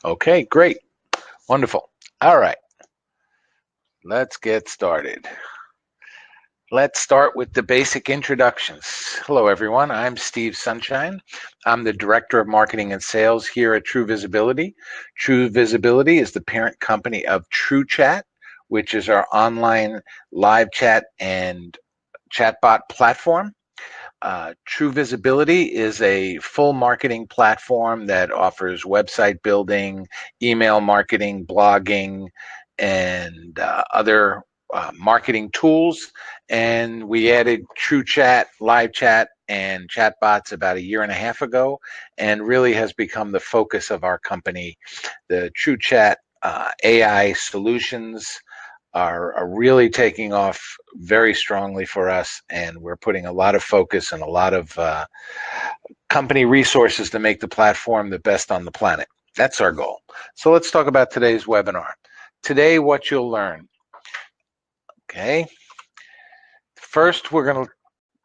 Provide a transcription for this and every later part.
Okay, great. Wonderful. All right, let's get started. Let's start with the basic introductions. Hello, everyone. I'm Steve Sunshine. I'm the Director of Marketing and Sales here at True Visibility. True Visibility is the parent company of TruCHAT, which is our online live chat and chatbot platform. True Visibility is a full marketing platform that offers website building, email marketing, blogging, and other marketing tools. And we added TruCHAT, live chat, and chatbots about a year and a half ago, and really has become the focus of our company. The TruCHAT AI solutions are really taking off very strongly for us, and we're putting a lot of focus and a lot of company resources to make the platform the best on the planet. That's our goal. So let's talk about today's webinar. Today, what you'll learn. Okay. First, we're going to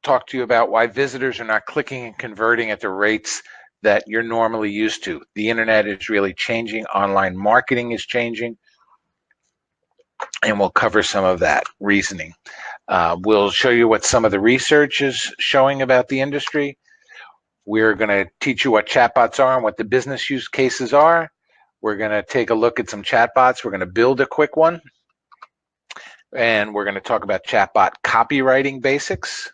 talk to you about why visitors are not clicking and converting at the rates that you're normally used to. The internet is really changing. Online marketing is changing. And we'll cover some of that reasoning. We'll show you what some of the research is showing about the industry. We're going to teach you what chatbots are and what the business use cases are. We're going to take a look at some chatbots. We're going to build a quick one. And we're going to talk about chatbot copywriting basics.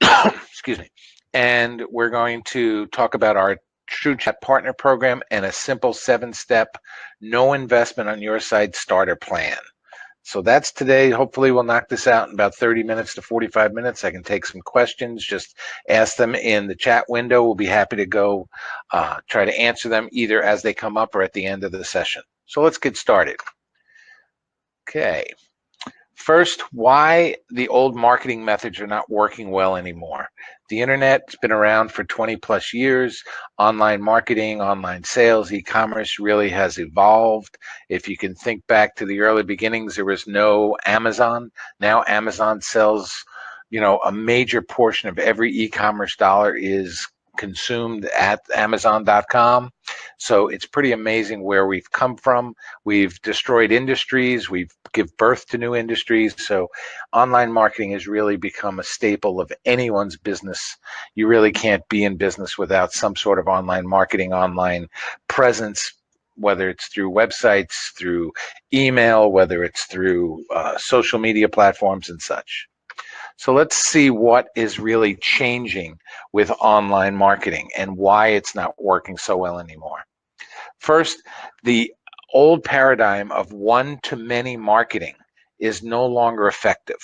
Excuse me. And we're going to talk about our TruCHAT partner program and a simple 7-step, no investment on your side starter plan. So that's today. Hopefully we'll knock this out in about 30 minutes to 45 minutes. I can take some questions. Just ask them in the chat window. We'll be happy to go try to answer them either as they come up or at the end of the session. So let's get started. Okay. First, why the old marketing methods are not working well anymore. The internet's been around for 20 plus years. Online marketing, online sales, e-commerce really has evolved. If you can think back to the early beginnings, there was no Amazon. Now Amazon sells, a major portion of every e-commerce dollar is consumed at Amazon.com. So it's pretty amazing where we've come from. We've destroyed industries. We've given birth to new industries. So online marketing has really become a staple of anyone's business. You really can't be in business without some sort of online marketing, online presence, whether it's through websites, through email, whether it's through social media platforms and such. So let's see what is really changing with online marketing and why it's not working so well anymore. First, the old paradigm of one-to-many marketing is no longer effective.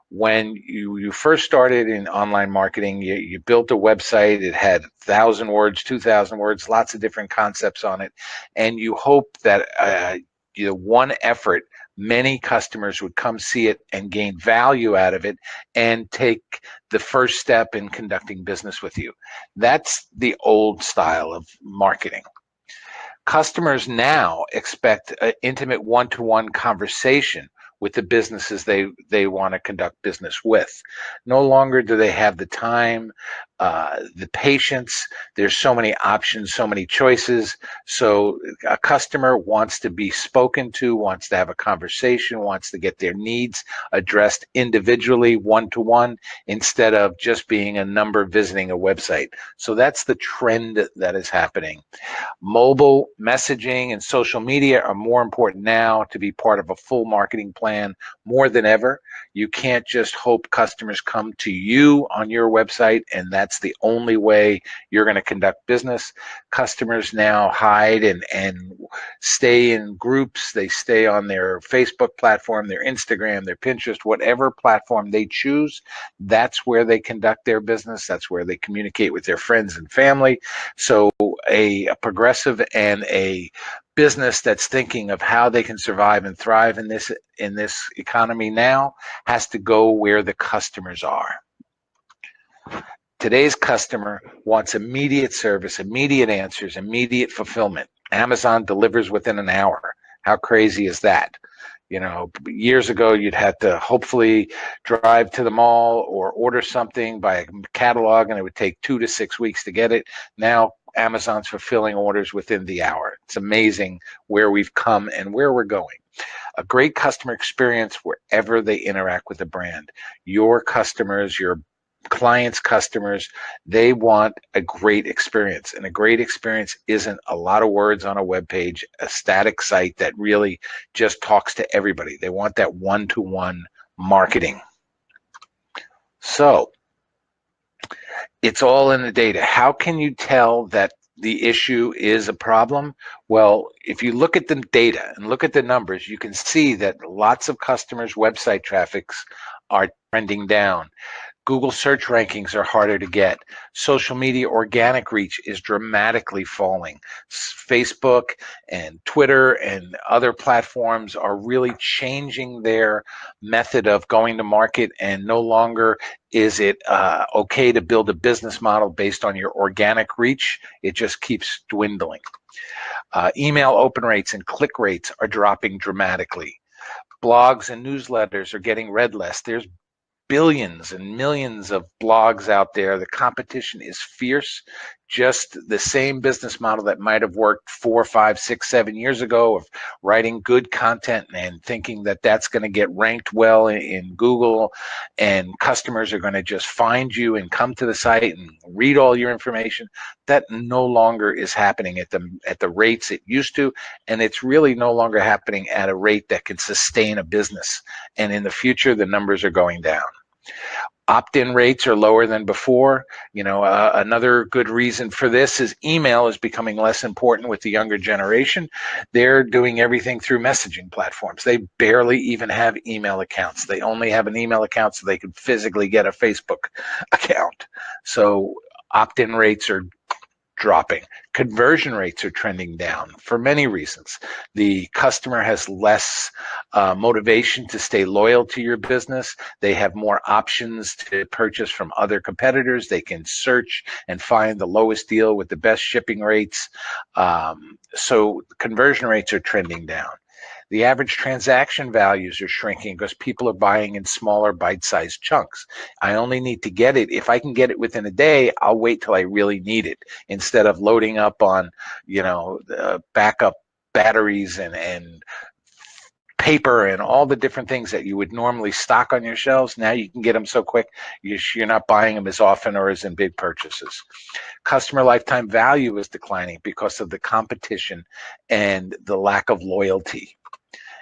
When you first started in online marketing, you built a website, it had 1,000 words, 2,000 words, lots of different concepts on it, and you hope that one effort, many customers would come see it and gain value out of it and take the first step in conducting business with you. That's the old style of marketing. Customers now expect an intimate one-to-one conversation with the businesses they want to conduct business with. No longer do they have the time, the patience. There's so many options, so many choices. So a customer wants to be spoken to, wants to have a conversation, wants to get their needs addressed individually, one-to-one, instead of just being a number visiting a website. So that's the trend that is happening. Mobile messaging and social media are more important now to be part of a full marketing plan more than ever. You can't just hope customers come to you on your website and that's the only way you're going to conduct business. Customers now hide and stay in groups. They stay on their Facebook platform, their Instagram, their Pinterest, whatever platform they choose. That's where they conduct their business. That's where they communicate with their friends and family. So a progressive and a business that's thinking of how they can survive and thrive in this economy now has to go where the customers are. Today's customer wants immediate service, immediate answers, immediate fulfillment. Amazon delivers within an hour. How crazy is that? Years ago, you'd have to hopefully drive to the mall or order something by a catalog, and it would take 2 to 6 weeks to get it. Now, Amazon's fulfilling orders within the hour. It's amazing where we've come and where we're going. A great customer experience wherever they interact with the brand. Your customers, your clients' customers, they want a great experience. And a great experience isn't a lot of words on a web page, a static site that really just talks to everybody. They want that one-to-one marketing. So it's all in the data. How can you tell that the issue is a problem? Well, if you look at the data and look at the numbers, you can see that lots of customers' website traffics are trending down. Google search rankings are harder to get. Social media organic reach is dramatically falling. Facebook and Twitter and other platforms are really changing their method of going to market, and no longer is it okay to build a business model based on your organic reach. It just keeps dwindling. Email open rates and click rates are dropping dramatically. Blogs and newsletters are getting read less. There's billions and millions of blogs out there. The competition is fierce. Just the same business model that might have worked 4, 5, 6, 7 years ago of writing good content and thinking that that's going to get ranked well in Google, and customers are going to just find you and come to the site and read all your information. That no longer is happening at the rates it used to, and it's really no longer happening at a rate that can sustain a business. And in the future, the numbers are going down. Opt-in rates are lower than before. Another good reason for this is email is becoming less important with the younger generation. They're doing everything through messaging platforms. They barely even have email accounts. They only have an email account so they can physically get a Facebook account. So opt-in rates are dropping. Conversion rates are trending down for many reasons. The customer has less motivation to stay loyal to your business. They have more options to purchase from other competitors. They can search and find the lowest deal with the best shipping rates. So conversion rates are trending down. The average transaction values are shrinking because people are buying in smaller bite-sized chunks. I only need to get it. If I can get it within a day, I'll wait till I really need it, instead of loading up on, backup batteries and paper and all the different things that you would normally stock on your shelves. Now you can get them so quick, you're not buying them as often or as in big purchases. Customer lifetime value is declining because of the competition and the lack of loyalty.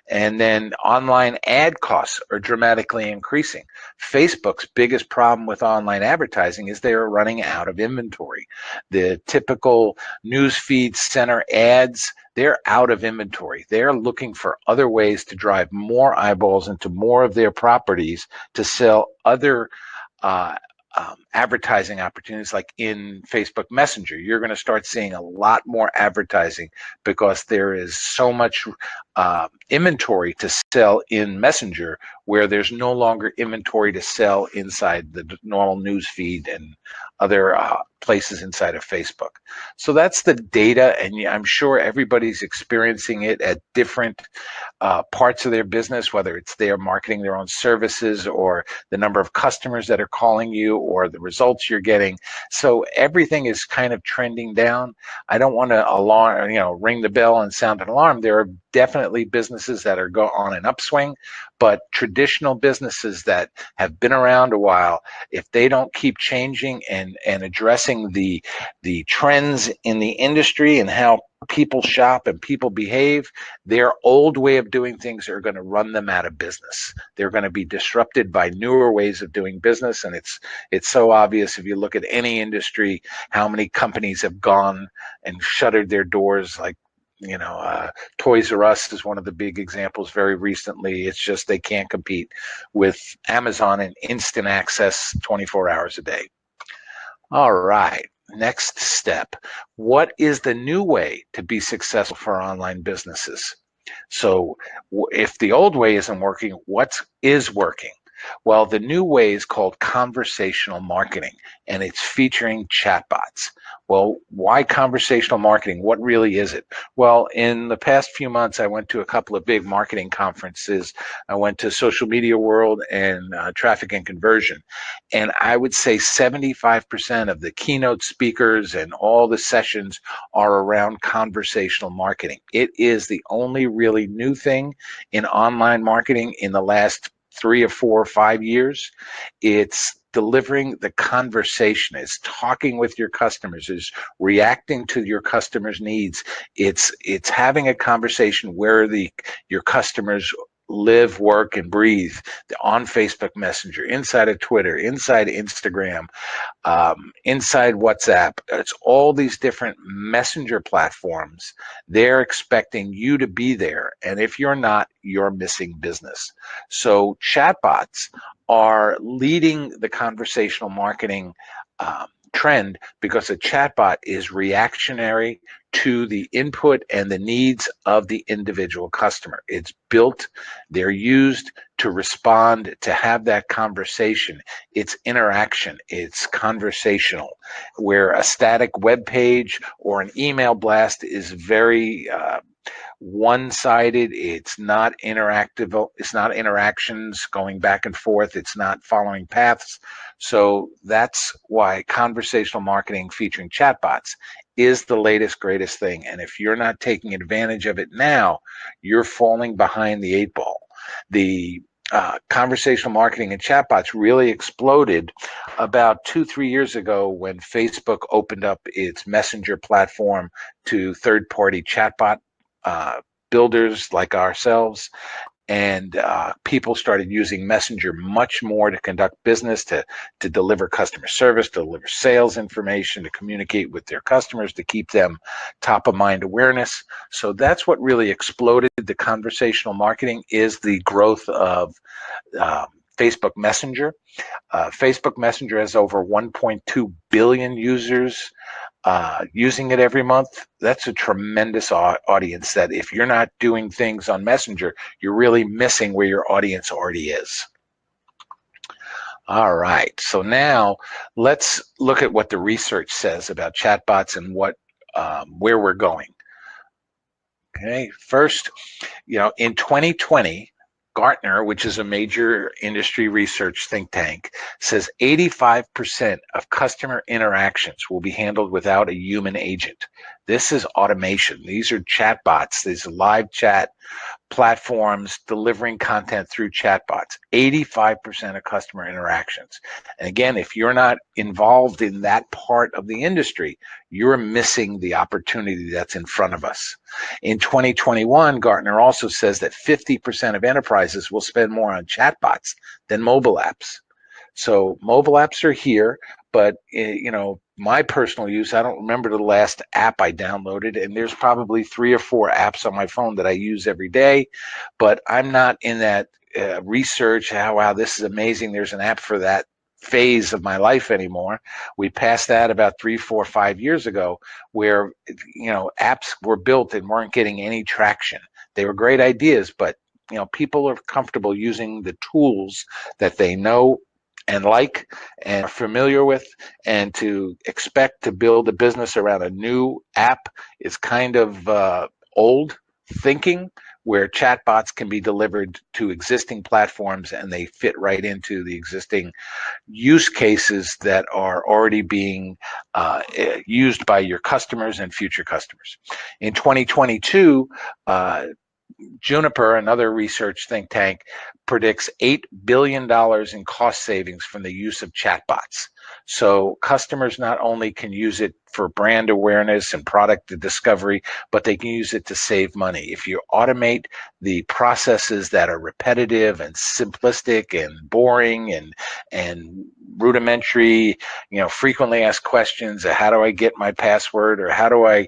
And then online ad costs are dramatically increasing. Facebook's biggest problem with online advertising is they are running out of inventory. The typical newsfeed center ads, they're out of inventory. They're looking for other ways to drive more eyeballs into more of their properties to sell other advertising opportunities, like in Facebook Messenger. You're going to start seeing a lot more advertising because there is so much inventory to sell in Messenger, where there's no longer inventory to sell inside the normal news feed and other places inside of Facebook. So that's the data, and I'm sure everybody's experiencing it at different parts of their business, whether it's they're marketing their own services or the number of customers that are calling you or the results you're getting. So everything is kind of trending down. I don't want to ring the bell and sound an alarm. There are definitely businesses that are on an upswing, but traditional businesses that have been around a while, if they don't keep changing and addressing the trends in the industry and how people shop and people behave, their old way of doing things are going to run them out of business. They're going to be disrupted by newer ways of doing business, and it's so obvious if you look at any industry how many companies have gone and shuttered their doors. Like Toys R Us is one of the big examples very recently. It's just they can't compete with Amazon and instant access 24 hours a day. All right, next step. What is the new way to be successful for online businesses? So if the old way isn't working, what is working? Well, the new way is called conversational marketing, and it's featuring chatbots. Well, why conversational marketing? What really is it? Well, in the past few months, I went to a couple of big marketing conferences. I went to Social Media World and Traffic and Conversion. And I would say 75% of the keynote speakers and all the sessions are around conversational marketing. It is the only really new thing in online marketing in the last 3 or 4 or 5 years. It's delivering the conversation, is talking with your customers, is reacting to your customers' needs. It's having a conversation where your customers live, work, and breathe, on Facebook Messenger, inside of Twitter, inside Instagram, inside WhatsApp. It's all these different messenger platforms. They're expecting you to be there. And if you're not, you're missing business. So chatbots are leading the conversational marketing trend, because a chatbot is reactionary to the input and the needs of the individual customer. It's built, they're used to respond, to have that conversation. It's interaction, it's conversational, where a static web page or an email blast is very one-sided. It's not interactive. It's not interactions going back and forth. It's not following paths. So that's why conversational marketing featuring chatbots is the latest, greatest thing. And if you're not taking advantage of it now, you're falling behind the 8 ball. The conversational marketing and chatbots really exploded about 2-3 years ago when Facebook opened up its messenger platform to third-party chatbot builders like ourselves, and people started using Messenger much more to conduct business, to deliver customer service, to deliver sales information, to communicate with their customers, to keep them top of mind awareness. So that's what really exploded the conversational marketing, is the growth of Facebook Messenger. Facebook Messenger has over 1.2 billion users using it every month. That's a tremendous audience that if you're not doing things on Messenger, you're really missing where your audience already is. All right, so now let's look at what the research says about chatbots and where we're going. Okay, first, in 2020, Gartner, which is a major industry research think tank, says 85% of customer interactions will be handled without a human agent. This is automation. These are chatbots, these live chat platforms delivering content through chatbots. 85% of customer interactions. And again, if you're not involved in that part of the industry, you're missing the opportunity that's in front of us. In 2021, Gartner also says that 50% of enterprises will spend more on chatbots than mobile apps. So mobile apps are here, but my personal use, I don't remember the last app I downloaded, and there's probably 3 or 4 apps on my phone that I use every day, but I'm not in that research, wow, this is amazing, there's an app for that phase of my life anymore. We passed that about 3, 4, 5 years ago, where apps were built and weren't getting any traction. They were great ideas, but people are comfortable using the tools that they know and like and are familiar with, and to expect to build a business around a new app is kind of old thinking, where chatbots can be delivered to existing platforms and they fit right into the existing use cases that are already being used by your customers and future customers. In 2022, Juniper, another research think tank, predicts $8 billion in cost savings from the use of chatbots. So customers not only can use it for brand awareness and product discovery, but they can use it to save money. If you automate the processes that are repetitive and simplistic and boring and rudimentary, frequently asked questions, how do I get my password, or how do I,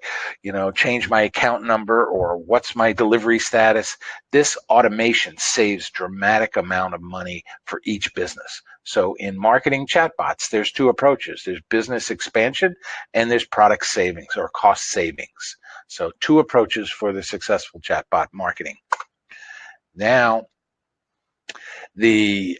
change my account number, or what's my delivery status? This automation saves dramatic amount of money for each business. So in marketing chatbots, there's 2 approaches. There's business expansion and there's product savings or cost savings. So 2 approaches for the successful chatbot marketing. Now, the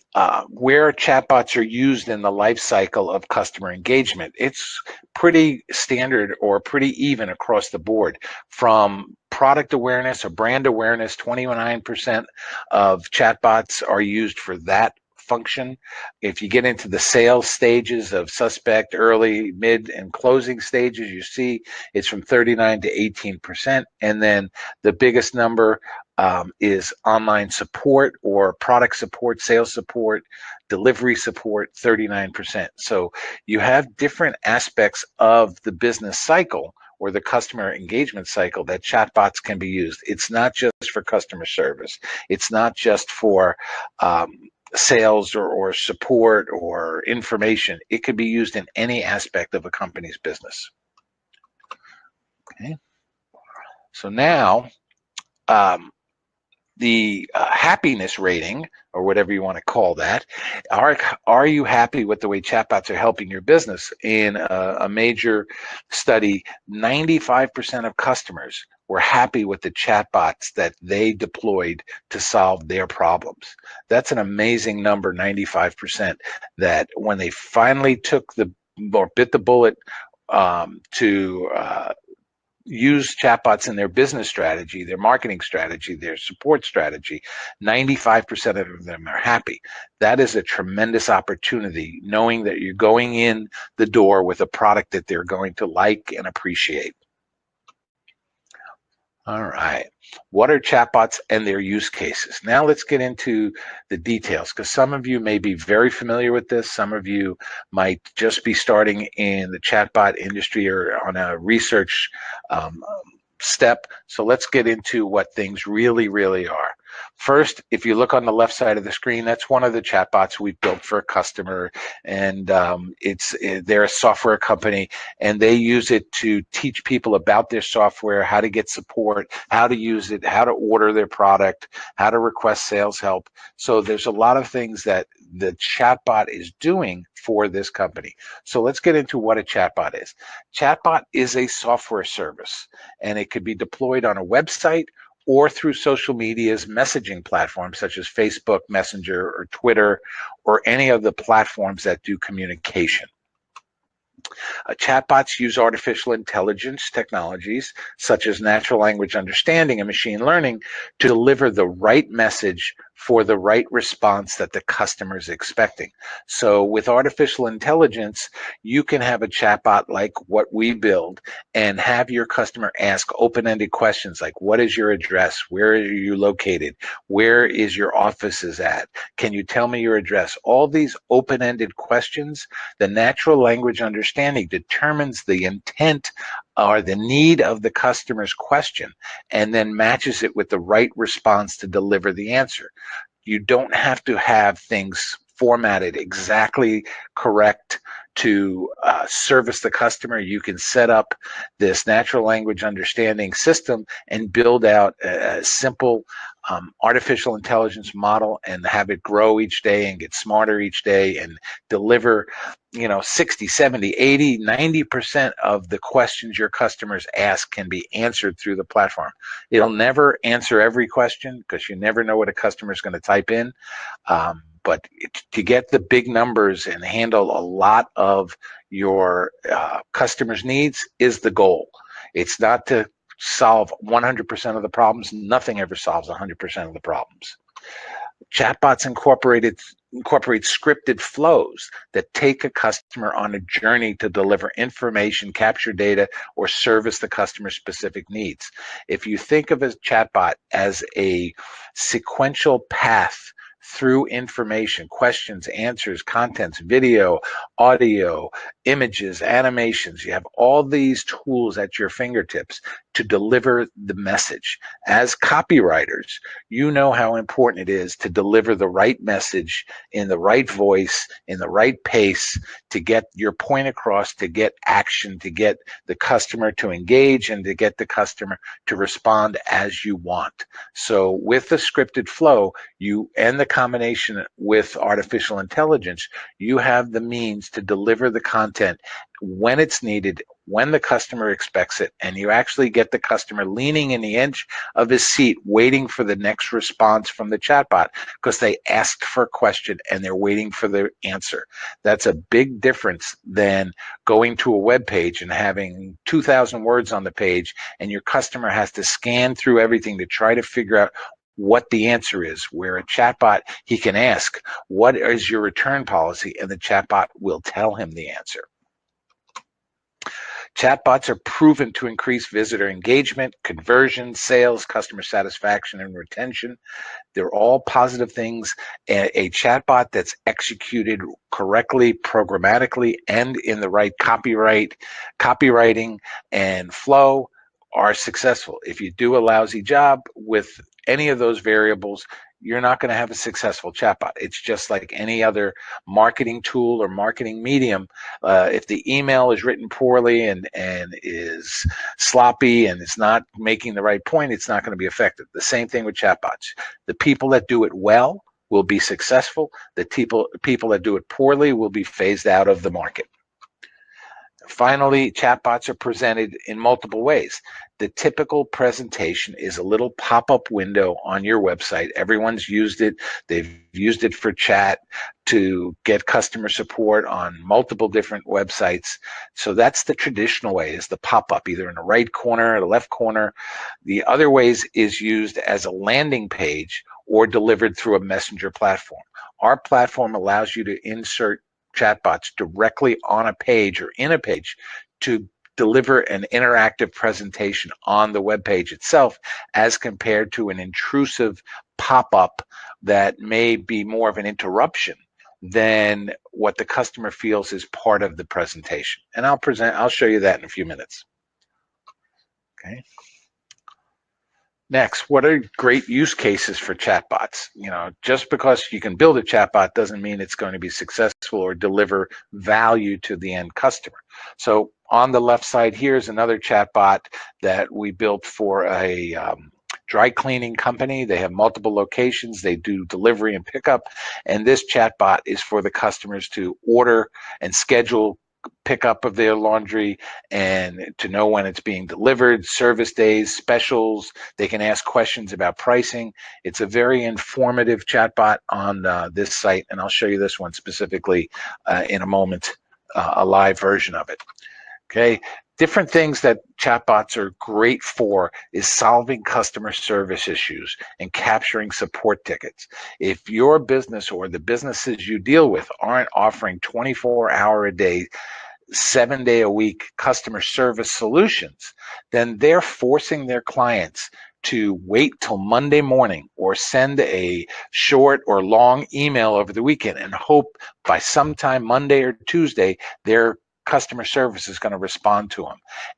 where chatbots are used in the life cycle of customer engagement. It's pretty standard or pretty even across the board. From product awareness or brand awareness, 29% of chatbots are used for that function. If you get into the sales stages of suspect, early, mid, and closing stages, you see it's from 39 to 18%. And then the biggest number is online support or product support, sales support, delivery support, 39%. So you have different aspects of the business cycle or the customer engagement cycle that chatbots can be used. It's not just for customer service. It's not just for sales or support or information. It could be used in any aspect of a company's business. Okay. So now, the happiness rating, or whatever you want to call that, are you happy with the way chatbots are helping your business? In a major study, 95% of customers were happy with the chatbots that they deployed to solve their problems. That's an amazing number, 95%, that when they finally took or bit the bullet to use chatbots in their business strategy, their marketing strategy, their support strategy, 95% of them are happy. That is a tremendous opportunity, knowing that you're going in the door with a product that they're going to like and appreciate. All right. What are chatbots and their use cases? Now let's get into the details, because some of you may be very familiar with this. Some of you might just be starting in the chatbot industry or on a research step. So let's get into what things really, really are. First, if you look on the left side of the screen, that's one of the chatbots we built for a customer, and they're a software company, and they use it to teach people about their software, how to get support, how to use it, how to order their product, how to request sales help. So there's a lot of things that the chatbot is doing for this company. So let's get into what a chatbot is. Chatbot is a software service, and it could be deployed on a website or through social media's messaging platforms such as Facebook, Messenger, or Twitter, or any of the platforms that do communication. Chatbots use artificial intelligence technologies such as natural language understanding and machine learning to deliver the right message for the right response that the customer is expecting. So with artificial intelligence, you can have a chatbot like what we build and have your customer ask open-ended questions like, what is your address? Where are you located? Where is your offices at? Can you tell me your address? All these open-ended questions, the natural language understanding determines the intent or the need of the customer's question and then matches it with the right response to deliver the answer. You don't have to have things formatted exactly correct to service the customer. You can set up this natural language understanding system and build out a simple artificial intelligence model and have it grow each day and get smarter each day and deliver 60, 70, 80, 90% of the questions your customers ask can be answered through the platform. It'll never answer every question because you never know what a customer is going to type in. But to get the big numbers and handle a lot of your customers' needs is the goal. It's not to solve 100% of the problems. Nothing ever solves 100% of the problems. Chatbots incorporate scripted flows that take a customer on a journey to deliver information, capture data, or service the customer's specific needs. If you think of a chatbot as a sequential path through information, questions, answers, contents, video, audio, images, animations. You have all these tools at your fingertips to deliver the message. As copywriters, you know how important it is to deliver the right message in the right voice, in the right pace, to get your point across, to get action, to get the customer to engage, and to get the customer to respond as you want. So with the scripted flow, you and the combination with artificial intelligence, you have the means to deliver the content when it's needed, when the customer expects it, and you actually get the customer leaning in the edge of his seat waiting for the next response from the chatbot because they asked for a question and they're waiting for the answer. That's a big difference than going to a web page and having 2,000 words on the page and your customer has to scan through everything to try to figure out what the answer is. Where a chatbot, he can ask, what is your return policy? And the chatbot will tell him the answer. Chatbots are proven to increase visitor engagement, conversion, sales, customer satisfaction, and retention. They're all positive things. A chatbot that's executed correctly, programmatically, and in the right copywriting and flow are successful. If you do a lousy job with any of those variables, you're not going to have a successful chatbot. It's just like any other marketing tool or marketing medium. If the email is written poorly and is sloppy and it's not making the right point, it's not going to be effective. The same thing with chatbots. The people that do it well will be successful. The people that do it poorly will be phased out of the market. Finally, chatbots are presented in multiple ways. The typical presentation is a little pop-up window on your website. Everyone's used it. They've used it for chat to get customer support on multiple different websites. So that's the traditional way, is the pop-up, either in the right corner or the left corner. The other ways is used as a landing page or delivered through a messenger platform. Our platform allows you to insert chatbots directly on a page or in a page to deliver an interactive presentation on the web page itself, as compared to an intrusive pop-up that may be more of an interruption than what the customer feels is part of the presentation. And I'll show you that in a few minutes. Okay. Next, what are great use cases for chatbots? You know, just because you can build a chatbot doesn't mean it's going to be successful or deliver value to the end customer. So on the left side here is another chatbot that we built for a dry cleaning company. They have multiple locations. They do delivery and pickup. And this chatbot is for the customers to order and schedule pickup of their laundry and to know when it's being delivered, service days, specials. They can ask questions about pricing. It's a very informative chatbot on this site, and I'll show you this one specifically in a moment, a live version of it. Okay. Different things that chatbots are great for is solving customer service issues and capturing support tickets. If your business or the businesses you deal with aren't offering 24-hour-a-day, 7-day-a-week customer service solutions, then they're forcing their clients to wait till Monday morning or send a short or long email over the weekend and hope by sometime Monday or Tuesday their customer service is going to respond to them.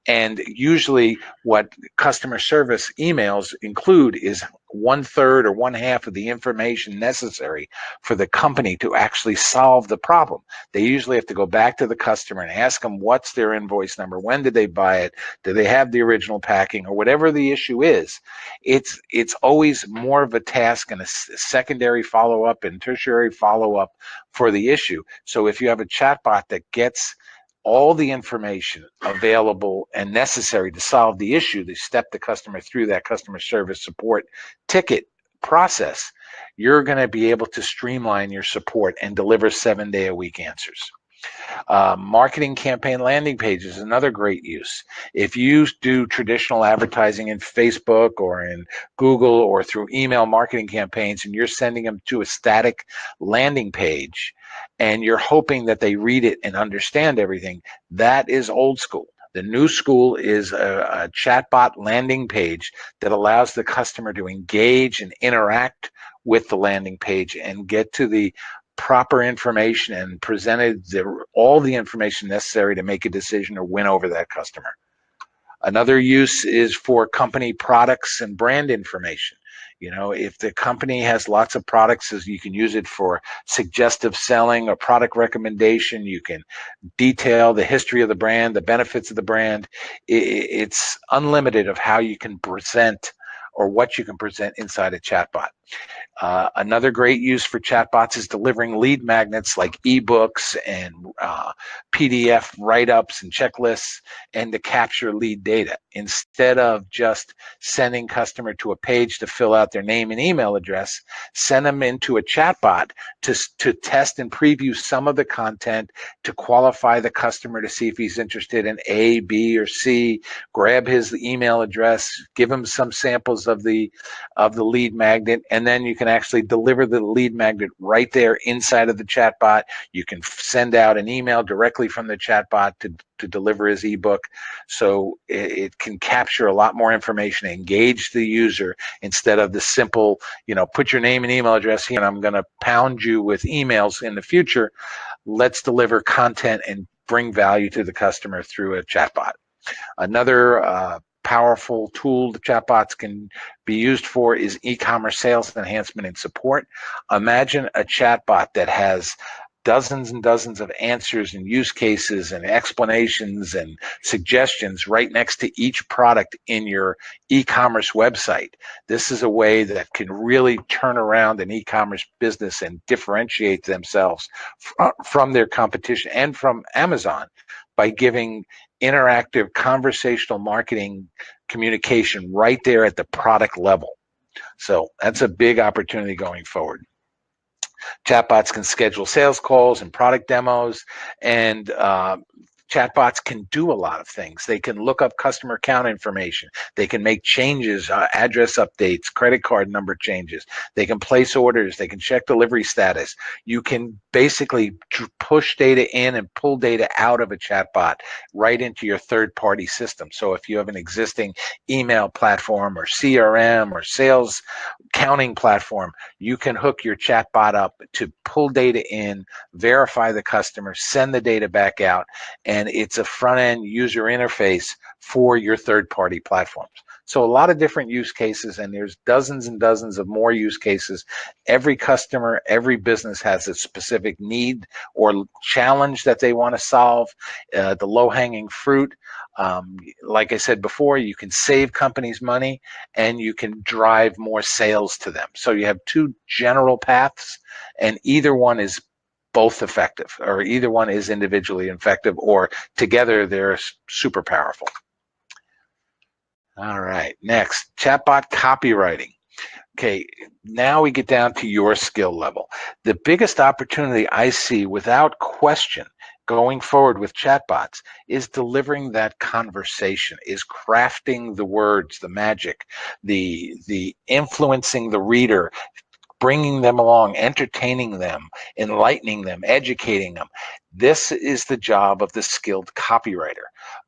And usually what customer service emails include is 1/3 or 1/2 of the information necessary for the company to actually solve the problem. They usually have to go back to the customer and ask them what's their invoice number, when did they buy it, do they have the original packing, or whatever the issue is. It's always more of a task and a secondary follow-up and tertiary follow-up for the issue. So if you have a chatbot that gets all the information available and necessary to solve the issue, to step the customer through that customer service support ticket process, you're going to be able to streamline your support and deliver 7-day-a-week answers. Marketing campaign landing page is another great use. If you do traditional advertising in Facebook or in Google or through email marketing campaigns and you're sending them to a static landing page and you're hoping that they read it and understand everything, that is old school. The new school is a chatbot landing page that allows the customer to engage and interact with the landing page and get to the proper information and presented all the information necessary to make a decision or win over that customer. Another use is for company products and brand information. You know, if the company has lots of products, you can use it for suggestive selling or product recommendation. You can detail the history of the brand, the benefits of the brand. It's unlimited of how you can present or what you can present inside a chatbot. Another great use for chatbots is delivering lead magnets like ebooks and PDF write-ups and checklists, and to capture lead data. Instead of just sending customer to a page to fill out their name and email address, send them into a chatbot to test and preview some of the content, to qualify the customer to see if he's interested in A, B, or C, grab his email address, give him some samples of the lead magnet, and then you can actually deliver the lead magnet right there inside of the chatbot. You can send out an email directly from the chatbot to deliver his ebook. So it can capture a lot more information, engage the user, instead of the simple, put your name and email address here and I'm going to pound you with emails in the future. Let's deliver content and bring value to the customer through a chatbot. Another powerful tool the chatbots can be used for is e-commerce sales enhancement and support. Imagine a chatbot that has dozens and dozens of answers and use cases and explanations and suggestions right next to each product in your e-commerce website. This is a way that can really turn around an e-commerce business and differentiate themselves from their competition and from Amazon by giving interactive conversational marketing communication right there at the product level. So that's a big opportunity going forward. Chatbots can schedule sales calls and product demos, and chatbots can do a lot of things. They can look up customer account information. They can make changes, address updates, credit card number changes. They can place orders. They can check delivery status. You can basically push data in and pull data out of a chatbot right into your third-party system. So if you have an existing email platform or CRM or sales counting platform, you can hook your chatbot up to pull data in, verify the customer, send the data back out, and it's a front-end user interface for your third-party platforms. So a lot of different use cases, and there's dozens and dozens of more use cases. Every customer, every business has a specific need or challenge that they want to solve. The low-hanging fruit, like I said before, you can save companies money and you can drive more sales to them. So you have two general paths, and either one is both effective, or either one is individually effective, or together they're super powerful. All right, next, chatbot copywriting. Okay, now we get down to your skill level. The biggest opportunity I see without question going forward with chatbots is delivering that conversation, is crafting the words, the magic, the influencing the reader, bringing them along, entertaining them, enlightening them, educating them. This is the job of the skilled copywriter.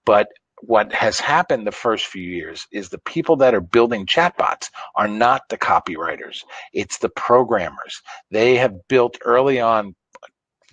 But what has happened the first few years is the people that are building chatbots are not the copywriters. It's the programmers. They have built early on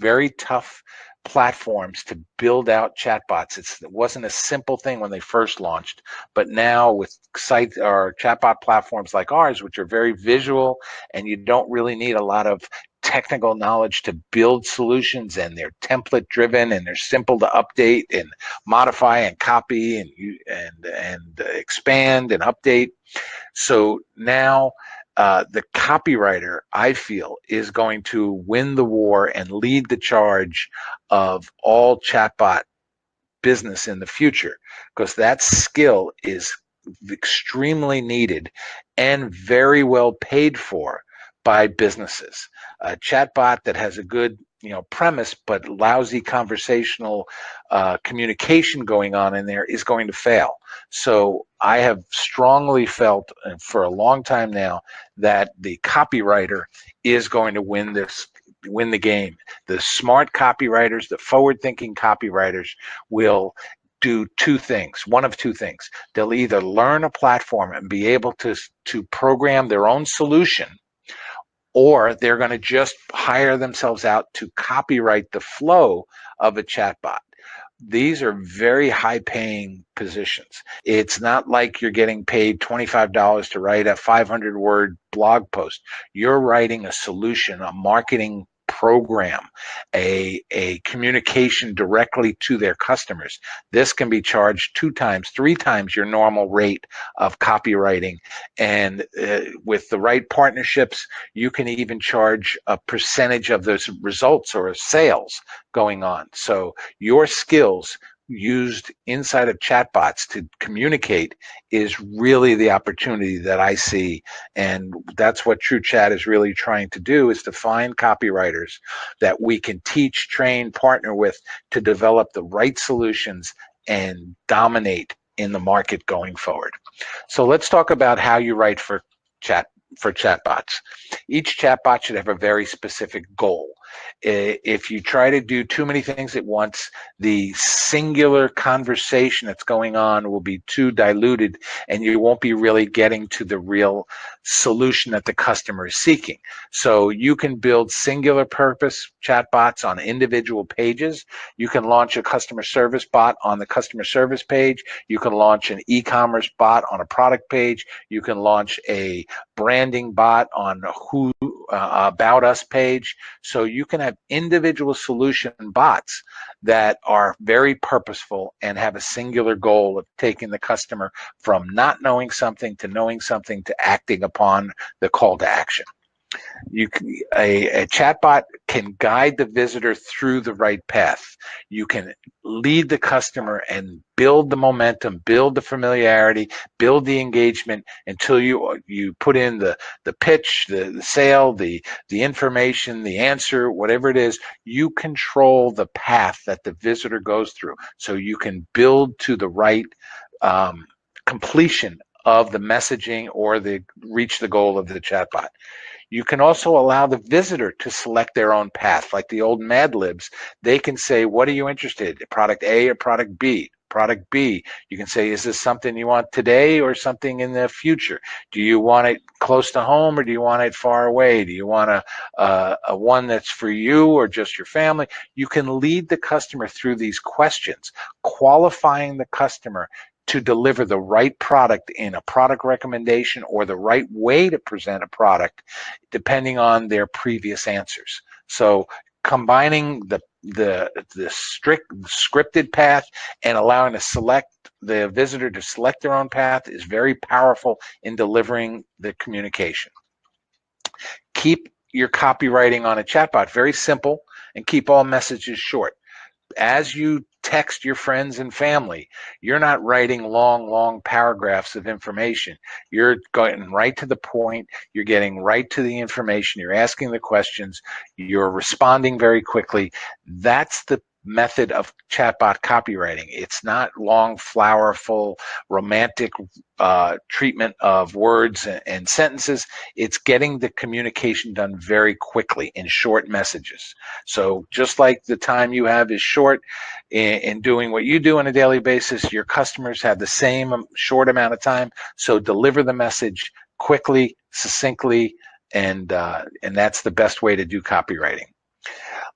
very tough platforms to build out chatbots. It wasn't a simple thing when they first launched, but now with site or chatbot platforms like ours, which are very visual, and you don't really need a lot of technical knowledge to build solutions, and they're template driven, and they're simple to update and modify and copy and expand and update. So now the copywriter, I feel, is going to win the war and lead the charge of all chatbot business in the future, because that skill is extremely needed and very well paid for by businesses. A chatbot that has a good premise but lousy conversational communication going on in there is going to fail. So I have strongly felt for a long time now that the copywriter is going to win the game. The smart copywriters, the forward-thinking copywriters will do two things, one of two things. They'll either learn a platform and be able to program their own solution, or they're going to just hire themselves out to copyright the flow of a chatbot. These are very high-paying positions. It's not like you're getting paid $25 to write a 500-word blog post. You're writing a solution, a marketing program, a communication directly to their customers. This can be charged 2 times, 3 times your normal rate of copywriting. And with the right partnerships, you can even charge a percentage of those results or sales going on. So your skills used inside of chatbots to communicate is really the opportunity that I see. And that's what TruCHAT is really trying to do, is to find copywriters that we can teach, train, partner with to develop the right solutions and dominate in the market going forward. So let's talk about how you write for chatbots. Each chatbot should have a very specific goal. If you try to do too many things at once, the singular conversation that's going on will be too diluted, and you won't be really getting to the real solution that the customer is seeking. So you can build singular purpose chatbots on individual pages. You can launch a customer service bot on the customer service page. You can launch an e-commerce bot on a product page. You can launch a branding bot on who about us page. So you can have individual solution bots that are very purposeful and have a singular goal of taking the customer from not knowing something to acting upon the call to action. A chatbot can guide the visitor through the right path. You can lead the customer and build the momentum, build the familiarity, build the engagement until you put in the pitch, the sale, the information, the answer, whatever it is. You control the path that the visitor goes through, so you can build to the right completion of the messaging or reach the goal of the chatbot. You can also allow the visitor to select their own path, like the old Mad Libs. They can say, what are you interested in, product A or product B? Product B, you can say, is this something you want today or something in the future? Do you want it close to home or do you want it far away? Do you want a one that's for you or just your family? You can lead the customer through these questions, qualifying the customer to deliver the right product in a product recommendation or the right way to present a product, depending on their previous answers. So combining the strict scripted path and allowing the visitor to select their own path is very powerful in delivering the communication. Keep your copywriting on a chatbot very simple and keep all messages short. As you text your friends and family, you're not writing long paragraphs of information. You're going right to the point. You're getting right to the information. You're asking the questions. You're responding very quickly. That's the method of chatbot copywriting. It's not long, flowerful, romantic treatment of words and sentences. It's getting the communication done very quickly in short messages. So just like the time you have is short in doing what you do on a daily basis, your customers have the same short amount of time. So deliver the message quickly, succinctly, and that's the best way to do copywriting.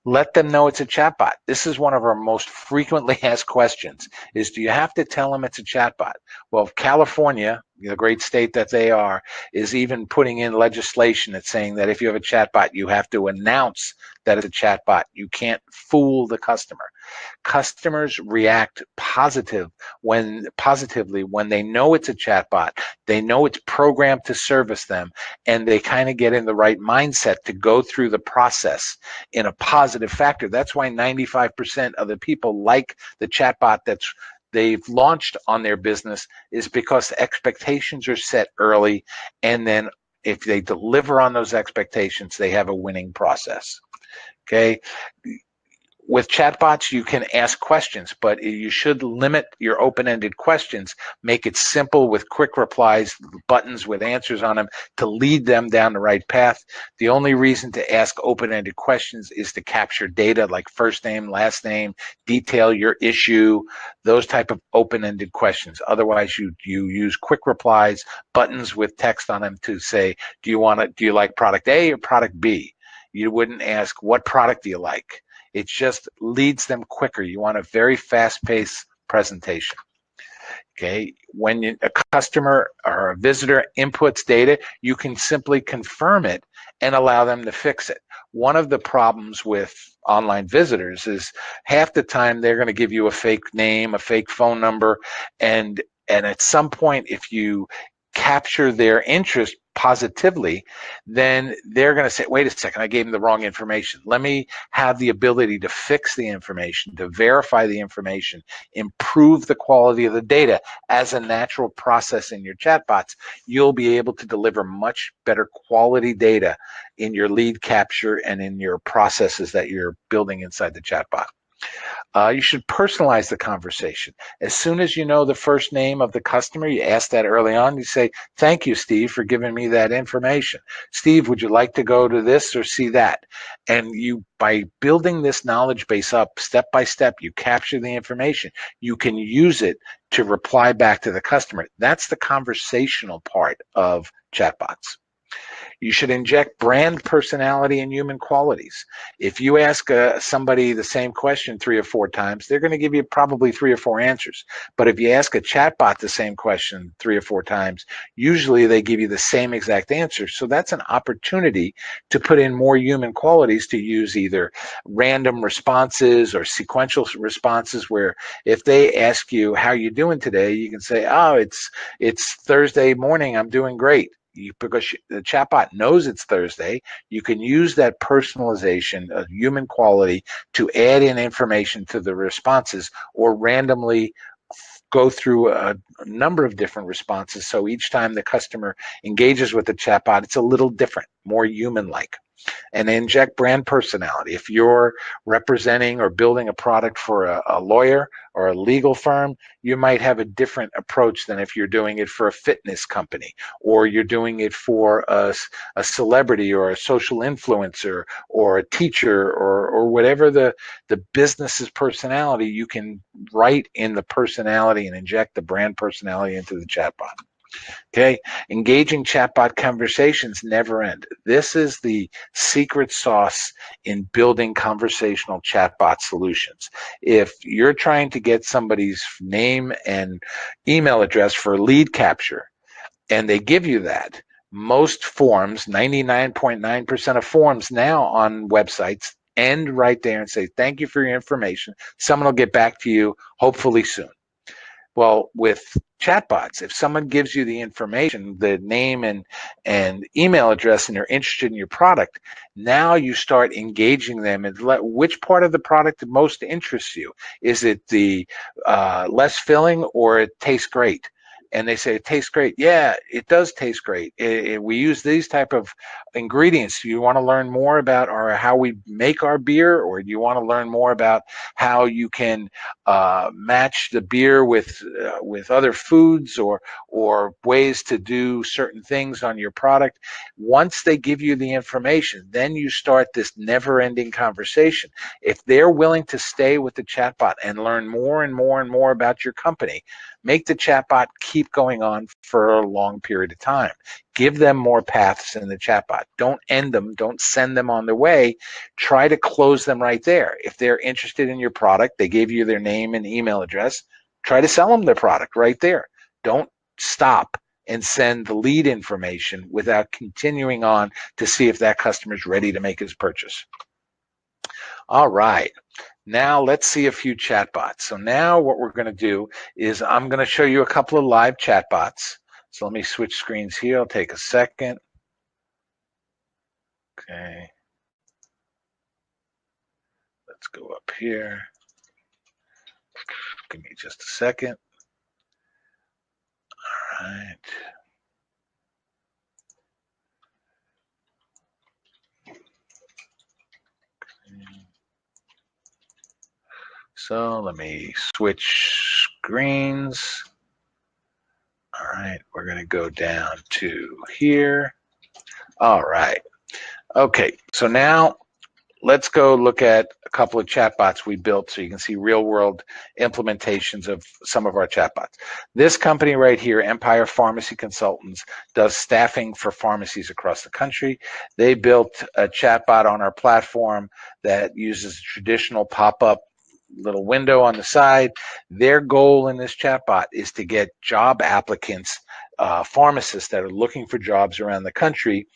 Let them know it's a chatbot. This is one of our most frequently asked questions, is do you have to tell them it's a chatbot? Well, California, the great state that they are, is even putting in legislation that's saying that if you have a chatbot, you have to announce that it's a chatbot. You can't fool the customer. Customers react positively when they know it's a chatbot. They know it's programmed to service them, and they kind of get in the right mindset to go through the process in a positive factor. That's why 95% of the people like the chatbot they've launched on their business, is because expectations are set early, and then if they deliver on those expectations, they have a winning process. Okay. With chatbots, you can ask questions, but you should limit your open-ended questions. Make it simple with quick replies, buttons with answers on them to lead them down the right path. The only reason to ask open-ended questions is to capture data like first name, last name, detail your issue, those type of open-ended questions. Otherwise, you use quick replies, buttons with text on them to say, do you like product A or product B? You wouldn't ask, what product do you like? It just leads them quicker. You want a very fast-paced presentation. Okay, when a customer or a visitor inputs data, you can simply confirm it and allow them to fix it. one of the problems with online visitors is half the time they're going to give you a fake name, a fake phone number, and at some point, if you capture their interest positively, then they're going to say, wait a second, I gave them the wrong information. Let me have the ability to fix the information, to verify the information, improve the quality of the data as a natural process in your chatbots. You'll be able to deliver much better quality data in your lead capture and in your processes that you're building inside the chatbot. You should personalize the conversation. As soon as you know the first name of the customer, you ask that early on. You say, thank you, Steve, for giving me that information. Steve, would you like to go to this or see that? And you, by building this knowledge base up step by step, you capture the information. You can use it to reply back to the customer. That's the conversational part of chatbots. You should inject brand personality and human qualities. If you ask somebody the same question 3 or 4 times, they're going to give you probably 3 or 4 answers. But if you ask a chatbot the same question 3 or 4 times, usually they give you the same exact answer. So that's an opportunity to put in more human qualities, to use either random responses or sequential responses, where if they ask you, how you doing today, you can say, oh, it's Thursday morning, I'm doing great. Because the chatbot knows it's Thursday, you can use that personalization of human quality to add in information to the responses, or randomly go through a number of different responses. So each time the customer engages with the chatbot, it's a little different, more human-like. And inject brand personality. If you're representing or building a product for a lawyer or a legal firm, you might have a different approach than if you're doing it for a fitness company, or you're doing it for a celebrity or a social influencer or a teacher, or whatever the business's personality. You can write in the personality and inject the brand personality into the chatbot. Okay, engaging chatbot conversations never end. This is the secret sauce in building conversational chatbot solutions. If you're trying to get somebody's name and email address for lead capture, and they give you that, most forms, 99.9% of forms now on websites, end right there and say, thank you for your information. Someone will get back to you hopefully soon. Well, with chatbots, if someone gives you the information, the name and email address, and they're interested in your product, now you start engaging them and which part of the product most interests you. Is it the less filling, or it tastes great? And they say, it tastes great. Yeah, it does taste great. We use these type of ingredients. Do you want to learn more about how we make our beer, or do you want to learn more about how you can match the beer with other foods, or ways to do certain things on your product? Once they give you the information, then you start this never-ending conversation. If they're willing to stay with the chatbot and learn more and more and more about your company, make the chatbot keep going on for a long period of time. Give them more paths in the chatbot. Don't end them. Don't send them on their way. Try to close them right there. If they're interested in your product, they gave you their name and email address, try to sell them their product right there. Don't stop and send the lead information without continuing on to see if that customer is ready to make his purchase. All right. Now let's see a few chatbots. So now what we're going to do is I'm going to show you a couple of live chatbots. So let me switch screens here. I'll take a second. Okay. Let's go up here. Give me just a second. All right. So let me switch screens. All right, we're going to go down to here. All right. Okay, so now let's go look at a couple of chatbots we built so you can see real-world implementations of some of our chatbots. This company right here, Empire Pharmacy Consultants, does staffing for pharmacies across the country. They built a chatbot on our platform that uses a traditional pop-up little window on the side. Their goal in this chatbot is to get job applicants, pharmacists that are looking for jobs around the country,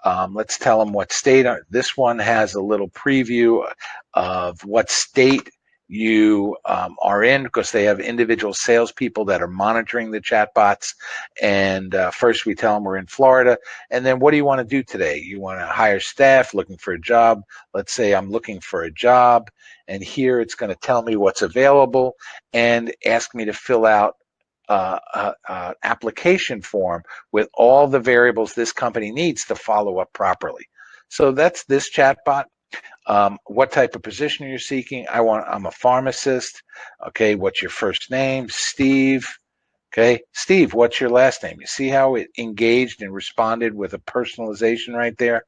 Let's tell them what state. This one has a little preview of what state you are in, because they have individual salespeople that are monitoring the chatbots. And first we tell them we're in Florida. And then what do you want to do today? You want to hire staff, looking for a job. Let's say I'm looking for a job. And here it's going to tell me what's available and ask me to fill out application form with all the variables this company needs to follow up properly. So that's this chatbot. What type of position you're seeking? I'm a pharmacist. Okay, what's your first name? Steve. Okay, Steve, what's your last name? You see how it engaged and responded with a personalization right there?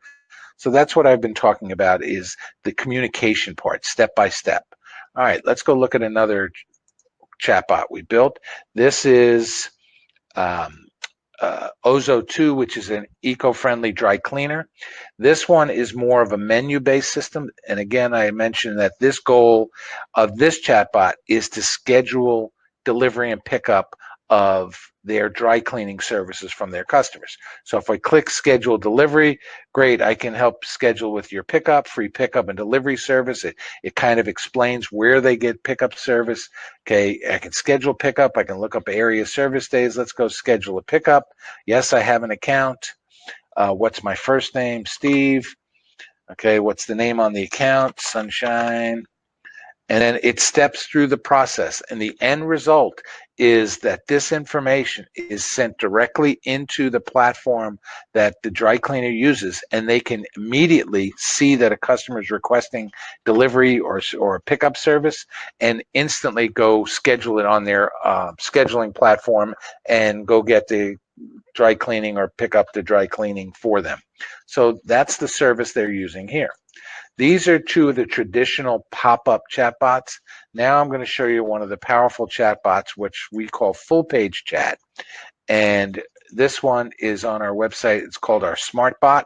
So that's what I've been talking about, is the communication part, step by step. All right, let's go look at another chatbot we built. This is Ozo 2, which is an eco-friendly dry cleaner. This one is more of a menu-based system. And again, I mentioned that this goal of this chatbot is to schedule delivery and pickup of their dry cleaning services from their customers. So if I click schedule delivery, great, I can help schedule with your pickup, free pickup and delivery service. It kind of explains where they get pickup service. Okay, I can schedule pickup, I can look up area service days. Let's go schedule a pickup. Yes, I have an account. What's my first name? Steve. Okay, what's the name on the account? Sunshine. And then it steps through the process, and the end result is that this information is sent directly into the platform that the dry cleaner uses, and they can immediately see that a customer is requesting delivery or a pickup service, and instantly go schedule it on their scheduling platform and go get the dry cleaning or pick up the dry cleaning for them. So that's the service they're using here. These are two of the traditional pop-up chatbots. Now I'm going to show you one of the powerful chatbots, which we call full-page chat. And this one is on our website. It's called our SmartBot.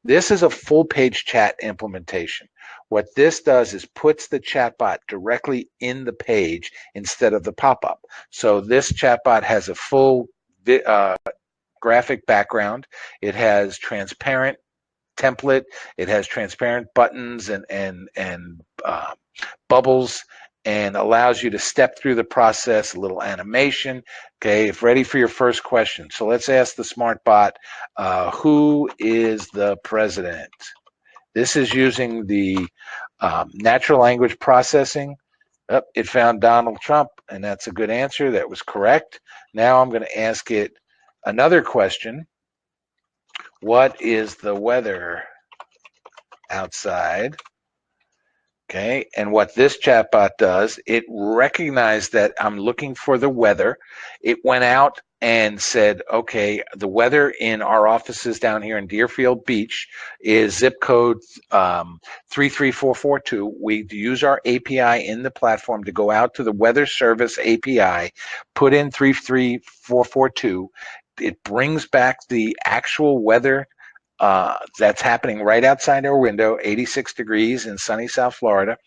This is a full-page chat implementation. What this does is puts the chatbot directly in the page instead of the pop-up. So this chatbot has a full graphic background. It has transparent template. It has transparent buttons and bubbles, and allows you to step through the process, a little animation. Okay, if ready for your first question. So let's ask the SmartBot, who is the president? This is using the natural language processing. It found Donald Trump, and that's a good answer. That was correct. Now I'm going to ask it another question. What is the weather outside? Okay, and what this chatbot does, it recognized that I'm looking for the weather. It went out and said, okay, the weather in our offices down here in Deerfield Beach is zip code 33442. We use our API in the platform to go out to the weather service API, put in 33442. It brings back the actual weather that's happening right outside our window, 86 degrees in sunny South Florida,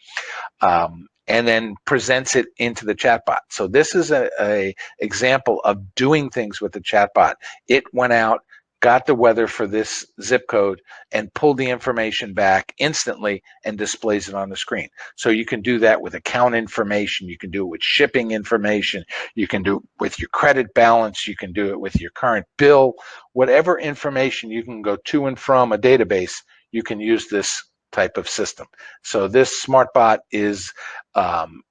and then presents it into the chatbot. So this is a example of doing things with the chatbot. It went out, got the weather for this zip code, and pulled the information back instantly and displays it on the screen. So you can do that with account information. You can do it with shipping information. You can do it with your credit balance. You can do it with your current bill. Whatever information you can go to and from a database, you can use this type of system. So this SmartBot is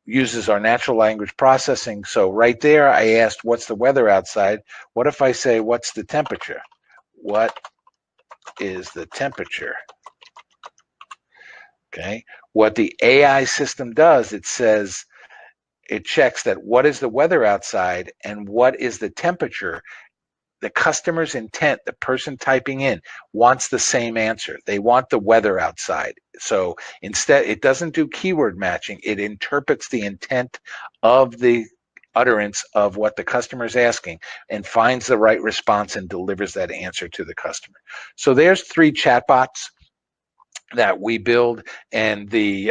uses our natural language processing. So right there, I asked, what's the weather outside? What if I say, what's the temperature? What is the temperature? Okay. What the AI system does, it says, it checks that what is the weather outside and what is the temperature. The customer's intent, the person typing in, wants the same answer. They want the weather outside. So instead, it doesn't do keyword matching. It interprets the intent of the utterance of what the customer is asking and finds the right response and delivers that answer to the customer. So there's 3 chatbots that we build, and the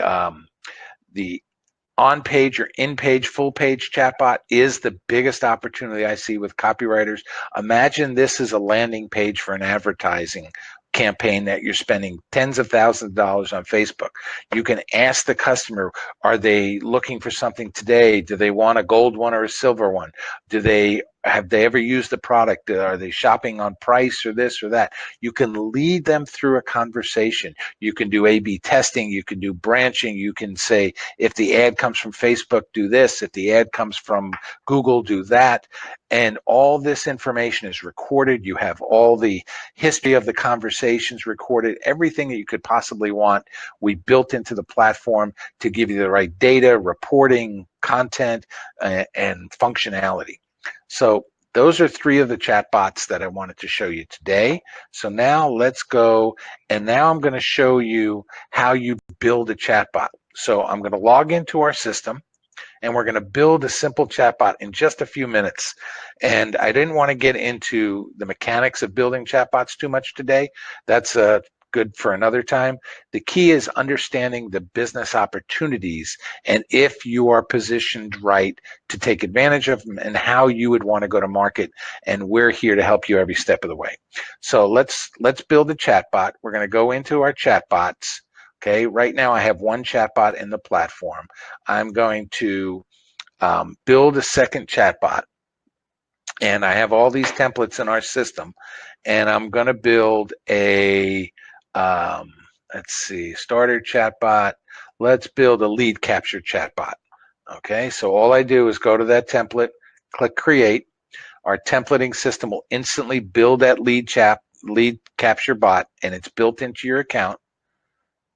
on-page or in-page, full-page chatbot is the biggest opportunity I see with copywriters. Imagine this is a landing page for an advertising campaign that you're spending tens of thousands of dollars on Facebook. You can ask the customer, are they looking for something today? Do they want a gold one or a silver one? Have they ever used the product? Are they shopping on price or this or that? You can lead them through a conversation. You can do A/B testing. You can do branching. You can say, if the ad comes from Facebook, do this. If the ad comes from Google, do that. And all this information is recorded. You have all the history of the conversations recorded. Everything that you could possibly want, we built into the platform to give you the right data, reporting, content, and functionality. So those are 3 of the chatbots that I wanted to show you today. So now let's go, and now I'm going to show you how you build a chatbot. So I'm going to log into our system, and we're going to build a simple chatbot in just a few minutes. And I didn't want to get into the mechanics of building chatbots too much today. That's good for another time. The key is understanding the business opportunities and if you are positioned right to take advantage of them and how you would want to go to market. And we're here to help you every step of the way. So let's build a chatbot. We're going to go into our chatbots. Okay, right now I have one chatbot in the platform. I'm going to build a second chatbot, and I have all these templates in our system, and I'm going to build a let's see, starter chatbot. Let's build a lead capture chatbot. Okay, so all I do is go to that template, click create. Our templating system will instantly build that lead capture bot, and it's built into your account.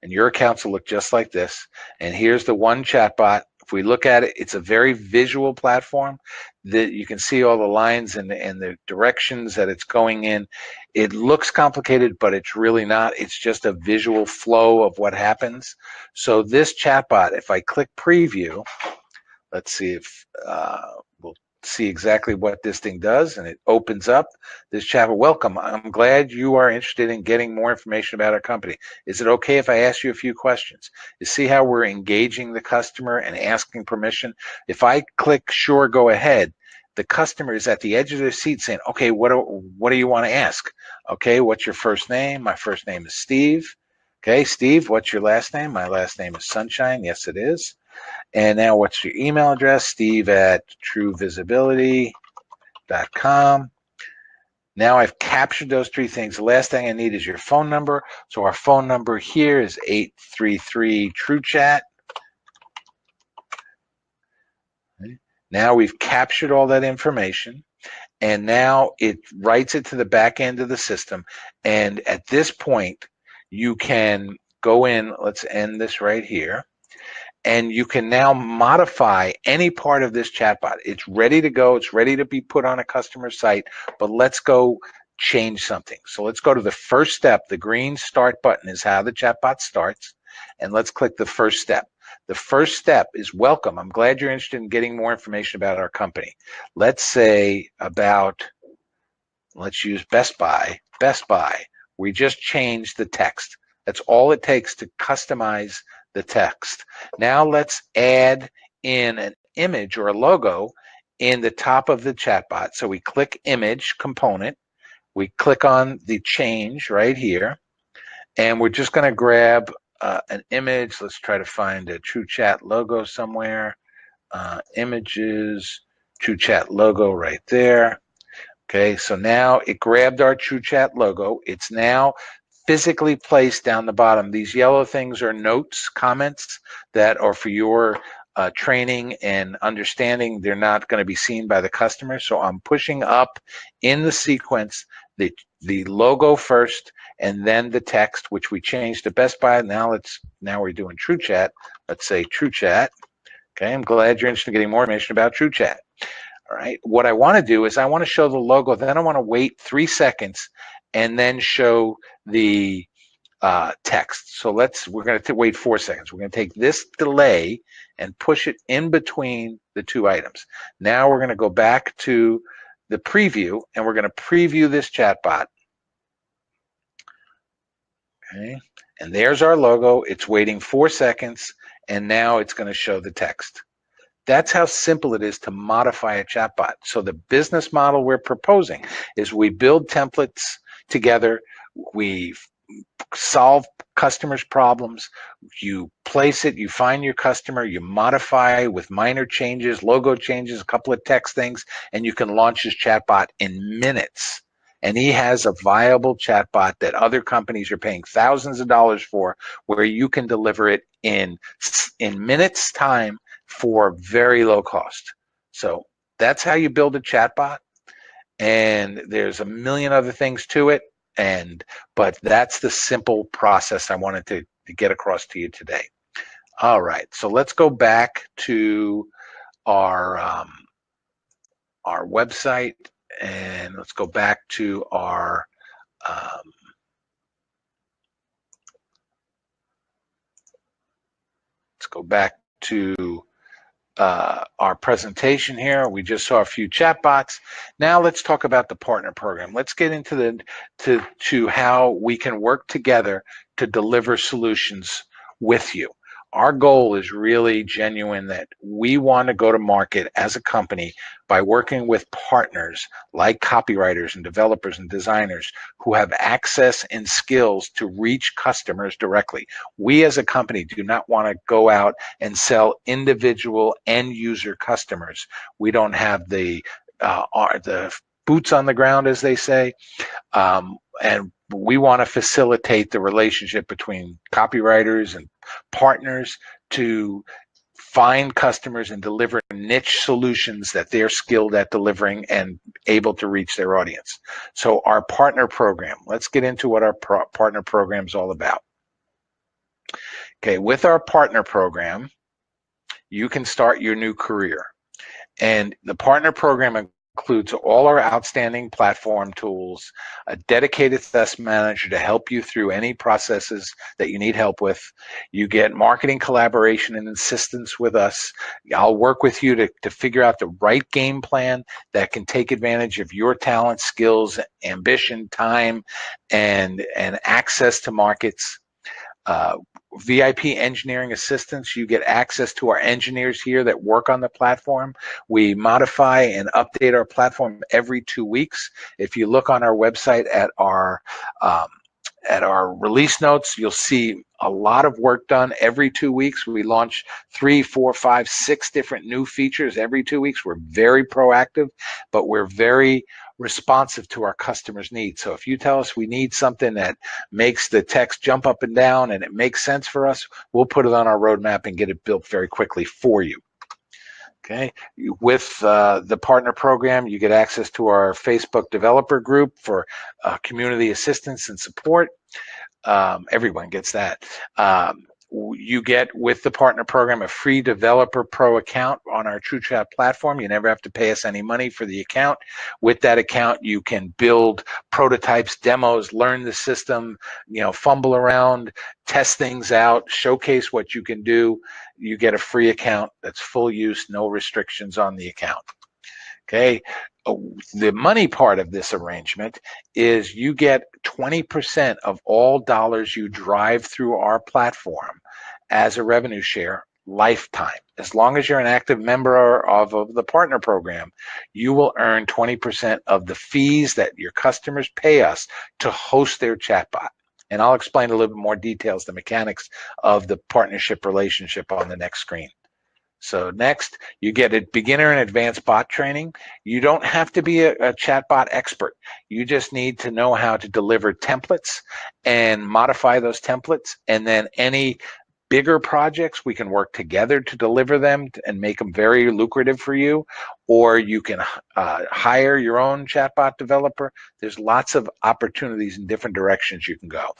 And your accounts will look just like this. And here's the one chatbot. If we look at it, it's a very visual platform that you can see all the lines and the directions that it's going in. It looks complicated, but it's really not. It's just a visual flow of what happens. So this chatbot, if I click preview, let's see if we'll see exactly what this thing does, and it opens up this chatbot. Welcome, I'm glad you are interested in getting more information about our company. Is it okay if I ask you a few questions? You see how we're engaging the customer and asking permission? If I click sure, go ahead, the customer is at the edge of their seat saying, okay, what do you want to ask? Okay, what's your first name? My first name is Steve. Okay, Steve, what's your last name? My last name is Sunshine. Yes, it is. And now what's your email address? steve@truevisibility.com. Now I've captured those 3 things. The last thing I need is your phone number. So our phone number here is 833-TruCHAT. Okay. Now we've captured all that information, and now it writes it to the back end of the system. And at this point, you can go in, let's end this right here. And you can now modify any part of this chatbot. It's ready to go. It's ready to be put on a customer site, but let's go change something. So let's go to the first step. The green start button is how the chatbot starts. And let's click the first step. The first step is welcome. I'm glad you're interested in getting more information about our company. Let's say let's use Best Buy. Best Buy. We just changed the text. That's all it takes to customize the text. Now let's add in an image or a logo in the top of the chatbot. So we click image component. We click on the change right here. And we're just going to grab an image. Let's try to find a TruCHAT logo somewhere. Images, TruCHAT logo right there. Okay, so now it grabbed our TruCHAT logo. It's now physically placed down the bottom. These yellow things are notes, comments that are for your training and understanding. They're not going to be seen by the customer. So I'm pushing up in the sequence the logo first and then the text, which we changed to Best Buy. Now we're doing TruCHAT. Let's say TruCHAT. Okay, I'm glad you're interested in getting more information about TruCHAT. All right, what I want to do is I want to show the logo, then I want to wait 3 seconds and then show the text. So we're going to wait 4 seconds. We're going to take this delay and push it in between the 2 items. Now we're going to go back to the preview and we're going to preview this chatbot. Okay, and there's our logo. It's waiting 4 seconds and now it's going to show the text. That's how simple it is to modify a chatbot. So the business model we're proposing is we build templates together. We solve customers' problems. You place it, you find your customer, you modify with minor changes, logo changes, a couple of text things, and you can launch his chatbot in minutes. And he has a viable chatbot that other companies are paying thousands of dollars for, where you can deliver it in minutes time for very low cost. So that's how you build a chatbot. And there's a million other things to it. But that's the simple process I wanted to get across to you today. All right, so let's go back to our website, and let's go back to our our presentation here. We just saw a few chatbots. Now let's talk about the partner program. Let's get into to how we can work together to deliver solutions with you. Our goal is really genuine, that we want to go to market as a company by working with partners like copywriters and developers and designers who have access and skills to reach customers directly. We as a company do not want to go out and sell individual end user customers. We don't have the boots on the ground, as they say, and we want to facilitate the relationship between copywriters and partners to find customers and deliver niche solutions that they're skilled at delivering and able to reach their audience. So our partner program, let's get into what our partner program is all about. Okay, with our partner program, you can start your new career. And the partner program includes all our outstanding platform tools, a dedicated success manager to help you through any processes that you need help with. You get marketing collaboration and assistance with us. I'll work with you to figure out the right game plan that can take advantage of your talent, skills, ambition, time, and access to markets. VIP engineering assistance, you get access to our engineers here that work on the platform. We modify and update our platform every 2 weeks. If you look on our website at our release notes, you'll see a lot of work done every 2 weeks. We launch 3, 4, 5, 6 different new features every 2 weeks. We're very proactive, but we're very responsive to our customers' needs. So if you tell us we need something that makes the text jump up and down and it makes sense for us, we'll put it on our roadmap and get it built very quickly for you. Okay, with the partner program, you get access to our Facebook developer group for community assistance and support. Everyone gets that. You get, with the partner program, a free developer pro account on our TruCHAT platform. You never have to pay us any money for the account. With that account, you can build prototypes, demos, learn the system, fumble around, test things out, showcase what you can do. You get a free account that's full use, no restrictions on the account. Okay. The money part of this arrangement is you get 20% of all dollars you drive through our platform as a revenue share lifetime. As long as you're an active member of the partner program, you will earn 20% of the fees that your customers pay us to host their chatbot. And I'll explain a little bit more details, the mechanics of the partnership relationship on the next screen. So next, you get a beginner and advanced bot training. You don't have to be a chatbot expert. You just need to know how to deliver templates and modify those templates. And then any bigger projects, we can work together to deliver them and make them very lucrative for you. Or you can hire your own chatbot developer. There's lots of opportunities in different directions you can go.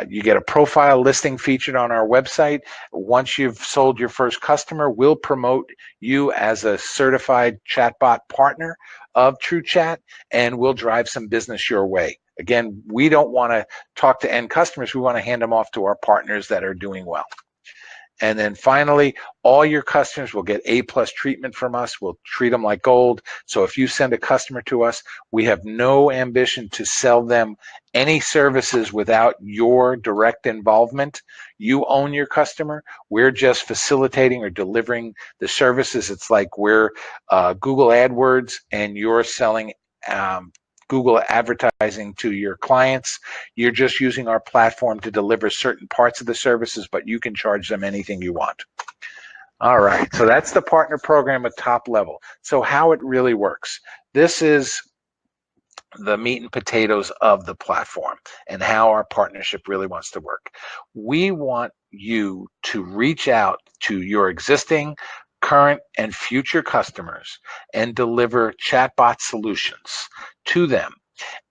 You get a profile listing featured on our website. Once you've sold your first customer, we'll promote you as a certified chatbot partner of TruCHAT, and we'll drive some business your way. Again, we don't want to talk to end customers. We want to hand them off to our partners that are doing well. And then finally, all your customers will get A+ treatment from us. We'll treat them like gold. So if you send a customer to us, we have no ambition to sell them any services without your direct involvement. You own your customer. We're just facilitating or delivering the services. It's like we're Google AdWords and you're selling Google advertising to your clients. You're just using our platform to deliver certain parts of the services, but you can charge them anything you want. All right, so that's the partner program at top level. So how it really works. This is the meat and potatoes of the platform and how our partnership really wants to work. We want you to reach out to your existing, current, and future customers and deliver chatbot solutions to them.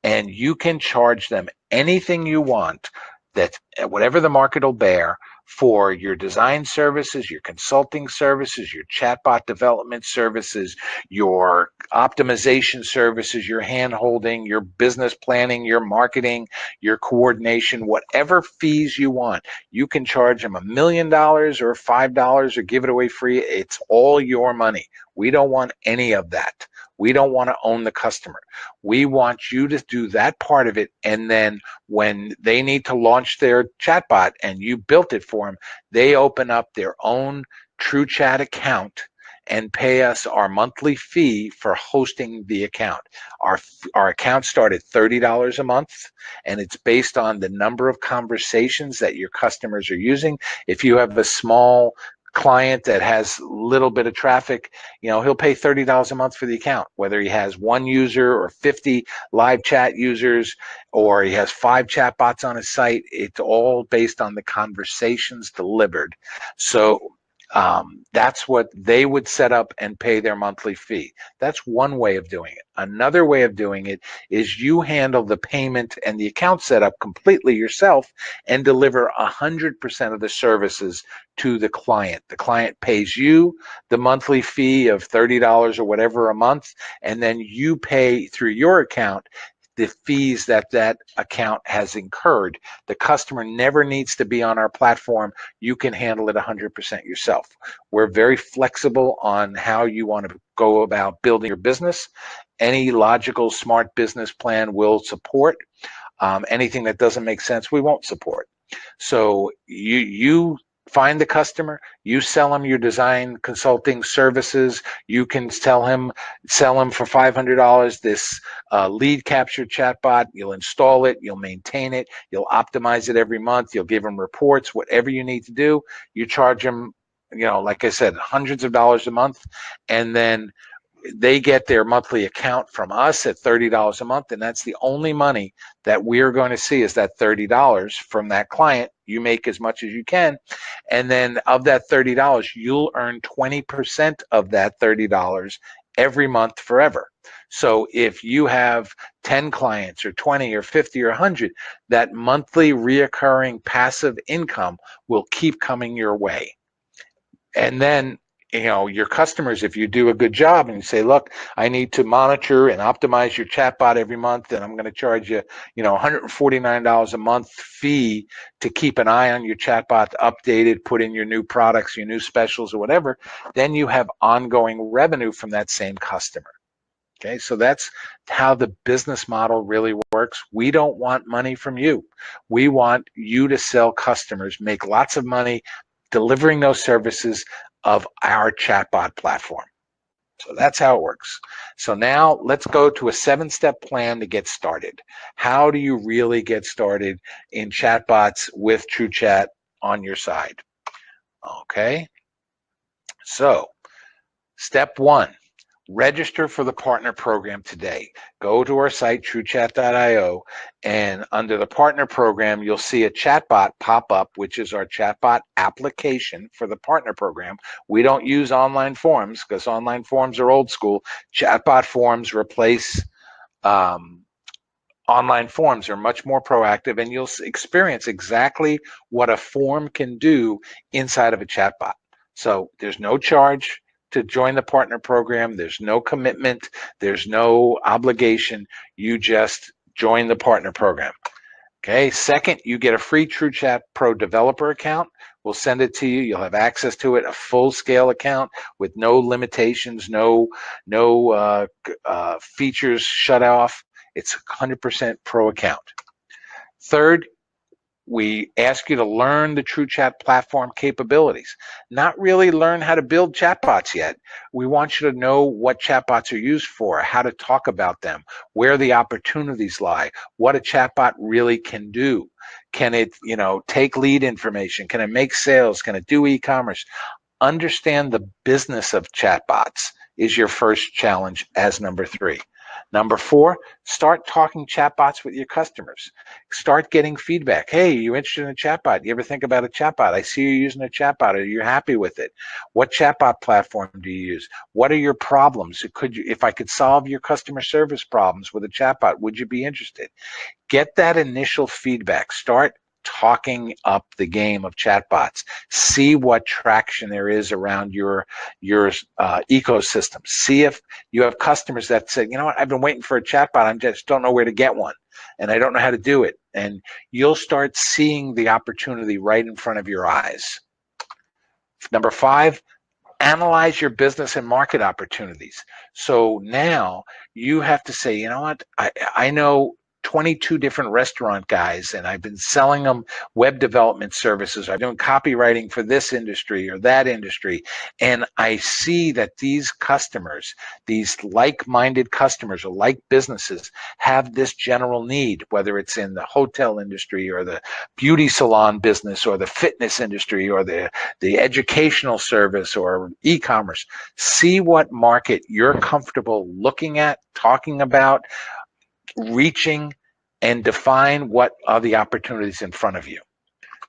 And you can charge them anything you want, that whatever the market will bear, for your design services, your consulting services, your chatbot development services, your optimization services, your hand-holding, your business planning, your marketing, your coordination, whatever fees you want. You can charge them $1 million or $5 or give it away free. It's all your money. We don't want any of that. We don't want to own the customer. We want you to do that part of it, and then when they need to launch their chatbot and you built it for them, they open up their own TruCHAT account and pay us our monthly fee for hosting the account. Our account starts at $30 a month, and it's based on the number of conversations that your customers are using. If you have a small client that has a little bit of traffic, he'll pay $30 a month for the account, whether he has 1 user or 50 live chat users, or he has 5 chatbots on his site. It's all based on the conversations delivered. So that's what they would set up and pay their monthly fee. That's one way of doing it. Another way of doing it is you handle the payment and the account setup completely yourself and deliver 100% of the services to the client. The client pays you the monthly fee of $30 or whatever a month, and then you pay through your account the fees that account has incurred. The customer never needs to be on our platform. You can handle it 100% yourself. We're very flexible on how you want to go about building your business. Any logical, smart business plan will support. Anything that doesn't make sense, we won't support. So you find the customer, you sell them your design consulting services. You can sell him for $500 this lead capture chatbot. You'll install it, you'll maintain it, you'll optimize it every month, you'll give him reports, whatever you need to do. You charge him, like I said, hundreds of dollars a month, and then they get their monthly account from us at $30 a month, and that's the only money that we're going to see is that $30 from that client. You make as much as you can, and then of that $30, you'll earn 20% of that $30 every month forever. So if you have 10 clients or 20 or 50 or 100, that monthly reoccurring passive income will keep coming your way. And then your customers, if you do a good job and you say, look, I need to monitor and optimize your chatbot every month, and I'm going to charge you, $149 a month fee to keep an eye on your chatbot, updated, put in your new products, your new specials or whatever, then you have ongoing revenue from that same customer. Okay, so that's how the business model really works. We don't want money from you. We want you to sell customers, make lots of money delivering those services of our chatbot platform. So that's how it works. So now let's go to a 7-step plan to get started. How do you really get started in chatbots with TruCHAT on your side? Okay. So step 1, register for the partner program today. Go to our site, TruCHAT.io, and under the partner program, you'll see a chatbot pop up, which is our chatbot application for the partner program. We don't use online forms because online forms are old school. Chatbot forms replace online forms, are much more proactive, and you'll experience exactly what a form can do inside of a chatbot. So there's no charge to join the partner program. There's no commitment. There's no obligation. You just join the partner program. Okay. Second, you get a free TruCHAT Pro developer account. We'll send it to you. You'll have access to it, a full-scale account with no limitations, no features shut off. It's 100% pro account. Third, we ask you to learn the TruCHAT platform capabilities, not really learn how to build chatbots yet. We want you to know what chatbots are used for, how to talk about them, where the opportunities lie, what a chatbot really can do. Can it, take lead information? Can it make sales? Can it do e-commerce? Understand the business of chatbots is your first challenge as number 3. Number 4, start talking chatbots with your customers. Start getting feedback. Hey, you interested in a chatbot? You ever think about a chatbot? I see you using a chatbot. Are you happy with it? What chatbot platform do you use? What are your problems? If I could solve your customer service problems with a chatbot, would you be interested? Get that initial feedback. Start talking up the game of chatbots. See what traction there is around your ecosystem. See if you have customers that said, you know what, I've been waiting for a chatbot, I just don't know where to get one, and I don't know how to do it. And you'll start seeing the opportunity right in front of your eyes. Number 5, analyze your business and market opportunities. So now you have to say, you know what, I know 22 different restaurant guys, and I've been selling them web development services. I'm doing copywriting for this industry or that industry. And I see that these customers, these like-minded customers or like businesses, have this general need, whether it's in the hotel industry or the beauty salon business or the fitness industry or the educational service or e-commerce. See what market you're comfortable looking at, talking about, reaching, and define what are the opportunities in front of you.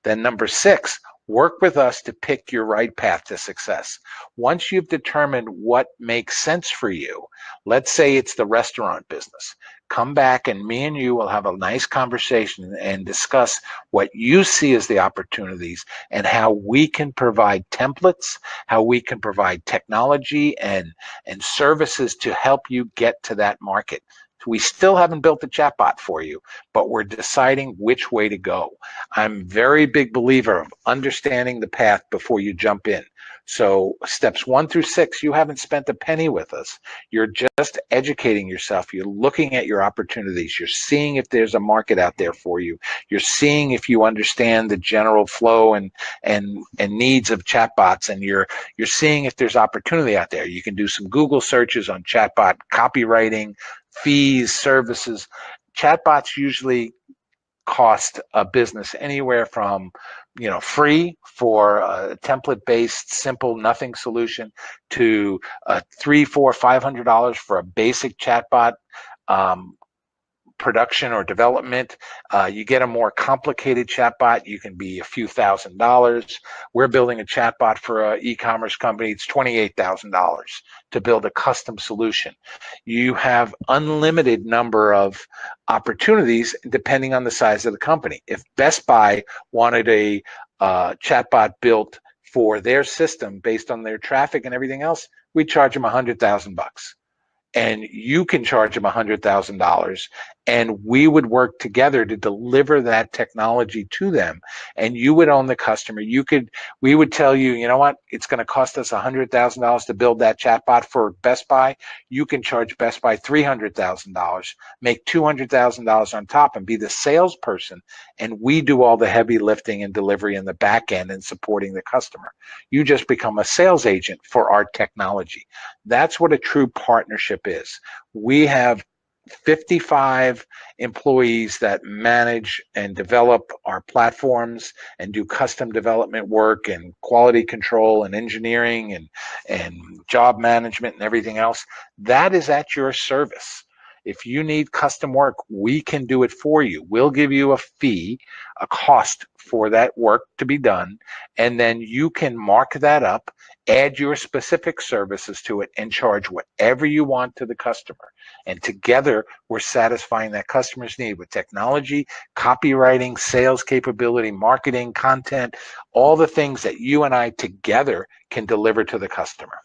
Then number 6, work with us to pick your right path to success. Once you've determined what makes sense for you, let's say it's the restaurant business, come back and me and you will have a nice conversation and discuss what you see as the opportunities and how we can provide templates, how we can provide technology and services to help you get to that market. We still haven't built a chatbot for you, but we're deciding which way to go. I'm a very big believer of understanding the path before you jump in. So steps 1 through 6, you haven't spent a penny with us. You're just educating yourself. You're looking at your opportunities. You're seeing if there's a market out there for you. You're seeing if you understand the general flow and needs of chatbots, and you're seeing if there's opportunity out there. You can do some Google searches on chatbot copywriting, fees, services. Chatbots usually cost a business anywhere from free for a template-based simple nothing solution to $300, $400, $500 for a basic chatbot production or development. You get a more complicated chatbot, you can be a few $1,000s. We're building a chatbot for an e-commerce company. It's $28,000 to build a custom solution. You have unlimited number of opportunities depending on the size of the company. If Best Buy wanted a chatbot built for their system based on their traffic and everything else, we charge them $100,000. And you can charge them $100,000, and we would work together to deliver that technology to them. And you would own the customer. We would tell you, you know what, it's going to cost us $100,000 to build that chatbot for Best Buy. You can charge Best Buy $300,000, make $200,000 on top, and be the salesperson. And we do all the heavy lifting and delivery in the back end and supporting the customer. You just become a sales agent for our technology. That's what a true partnership is. We have 55 employees that manage and develop our platforms and do custom development work and quality control and engineering and job management and everything else. That is at your service. If you need custom work, we can do it for you. We'll give you a fee, a cost for that work to be done, and then you can mark that up, add your specific services to it, and charge whatever you want to the customer. And together, we're satisfying that customer's need with technology, copywriting, sales capability, marketing, content, all the things that you and I together can deliver to the customer.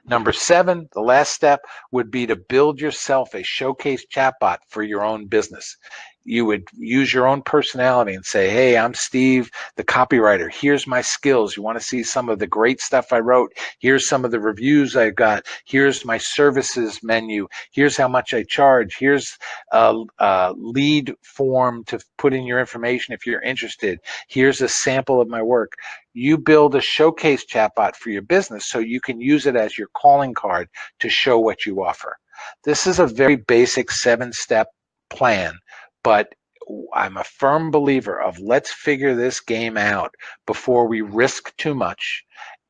Number 7, the last step would be to build yourself a showcase chatbot for your own business. you would use your own personality and say, hey, I'm Steve, the copywriter. Here's my skills. You want to see some of the great stuff I wrote? Here's some of the reviews I got. Here's my services menu. Here's how much I charge. Here's a lead form to put in your information if you're interested. Here's a sample of my work. You build a showcase chatbot for your business so you can use it as your calling card to show what you offer. This is a very basic 7-step plan, but I'm a firm believer of let's figure this game out before we risk too much.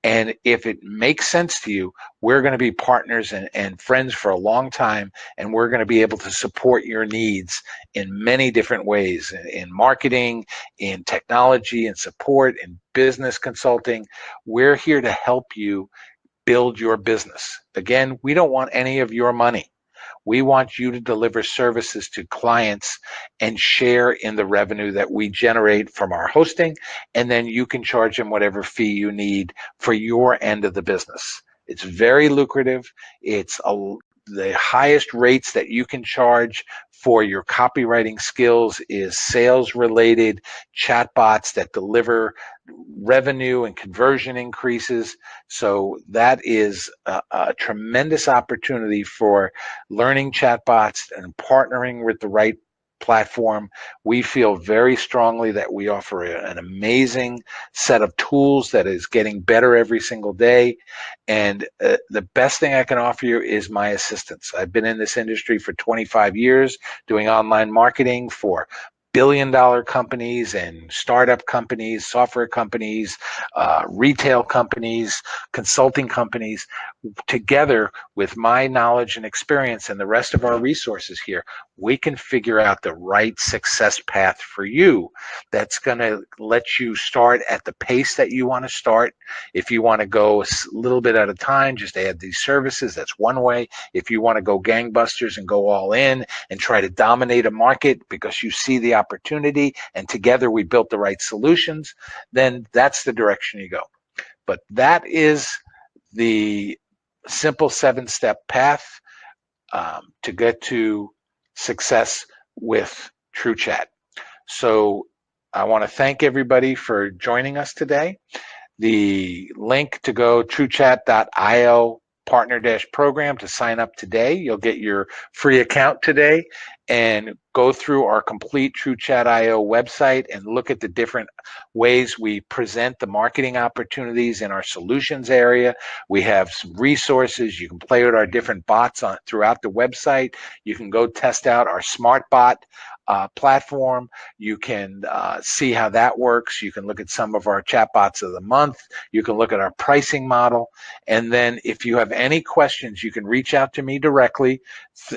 And if it makes sense to you, we're going to be partners and friends for a long time, and we're going to be able to support your needs in many different ways, in marketing, in technology, in support, in business consulting. We're here to help you build your business. Again, we don't want any of your money. We want you to deliver services to clients and share in the revenue that we generate from our hosting, and then you can charge them whatever fee you need for your end of the business. It's very lucrative. It's the highest rates that you can charge for your copywriting skills is sales-related chatbots that deliver revenue and conversion increases. So that is a tremendous opportunity for learning chatbots and partnering with the right platform. We feel very strongly that we offer an amazing set of tools that is getting better every single day. And the best thing I can offer you is my assistance. I've been in this industry for 25 years doing online marketing for billion-dollar companies and startup companies, software companies, retail companies, consulting companies. Together with my knowledge and experience and the rest of our resources here, we can figure out the right success path for you that's going to let you start at the pace that you want to start. If you want to go a little bit at a time, just add these services. That's one way. If you want to go gangbusters and go all in and try to dominate a market because you see the opportunity and together we built the right solutions, then that's the direction you go. But that is the simple 7-step path to get to success with TruCHAT. So I want to thank everybody for joining us today. The link to go TruCHAT.io partner-program to sign up today. You'll get your free account today and go through our complete TruCHAT.io website and look at the different ways we present the marketing opportunities in our solutions area. We have some resources. You can play with our different bots throughout the website. You can go test out our smart bot platform. You can see how that works. You can look at some of our chatbots of the month. You can look at our pricing model. And then if you have any questions, you can reach out to me directly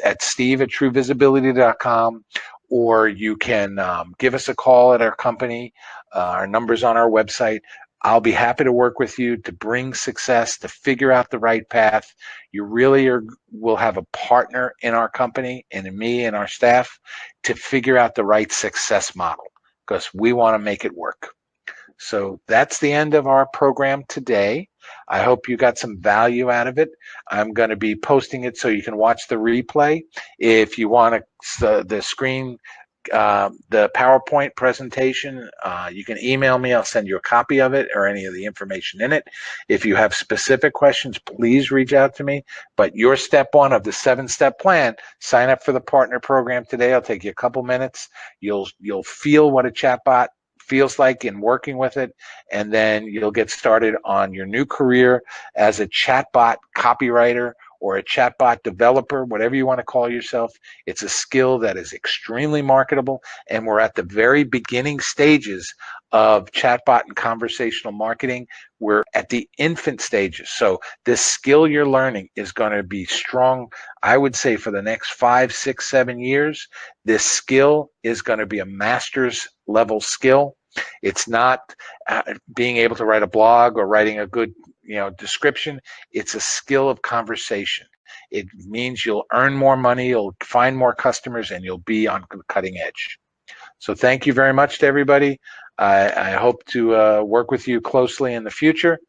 at steve@truevisibility.com, or you can give us a call at our company. Our number's on our website. I'll be happy to work with you to bring success, to figure out the right path. You really will have a partner in our company and in me and our staff to figure out the right success model because we want to make it work. So that's the end of our program today. I hope you got some value out of it. I'm going to be posting it so you can watch the replay. If you want the screen, the PowerPoint presentation, you can email me. I'll send you a copy of it or any of the information in it. If you have specific questions, please reach out to me. But your step 1 of the 7-step plan, sign up for the partner program today. It'll take you a couple minutes. You'll feel what a chatbot feels like in working with it, and then you'll get started on your new career as a chatbot copywriter or a chatbot developer, whatever you want to call yourself. It's a skill that is extremely marketable, and we're at the very beginning stages of chatbot and conversational marketing. We're at the infant stages. So this skill you're learning is going to be strong, I would say, for the next 5, 6, 7 years. This skill is going to be a master's level skill. It's not being able to write a blog or writing a good description. It's a skill of conversation. It means you'll earn more money, you'll find more customers, and you'll be on the cutting edge. So thank you very much to everybody. I hope to work with you closely in the future,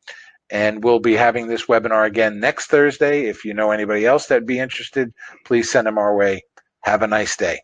and we'll be having this webinar again next Thursday. If you know anybody else that'd be interested, please send them our way. Have a nice day.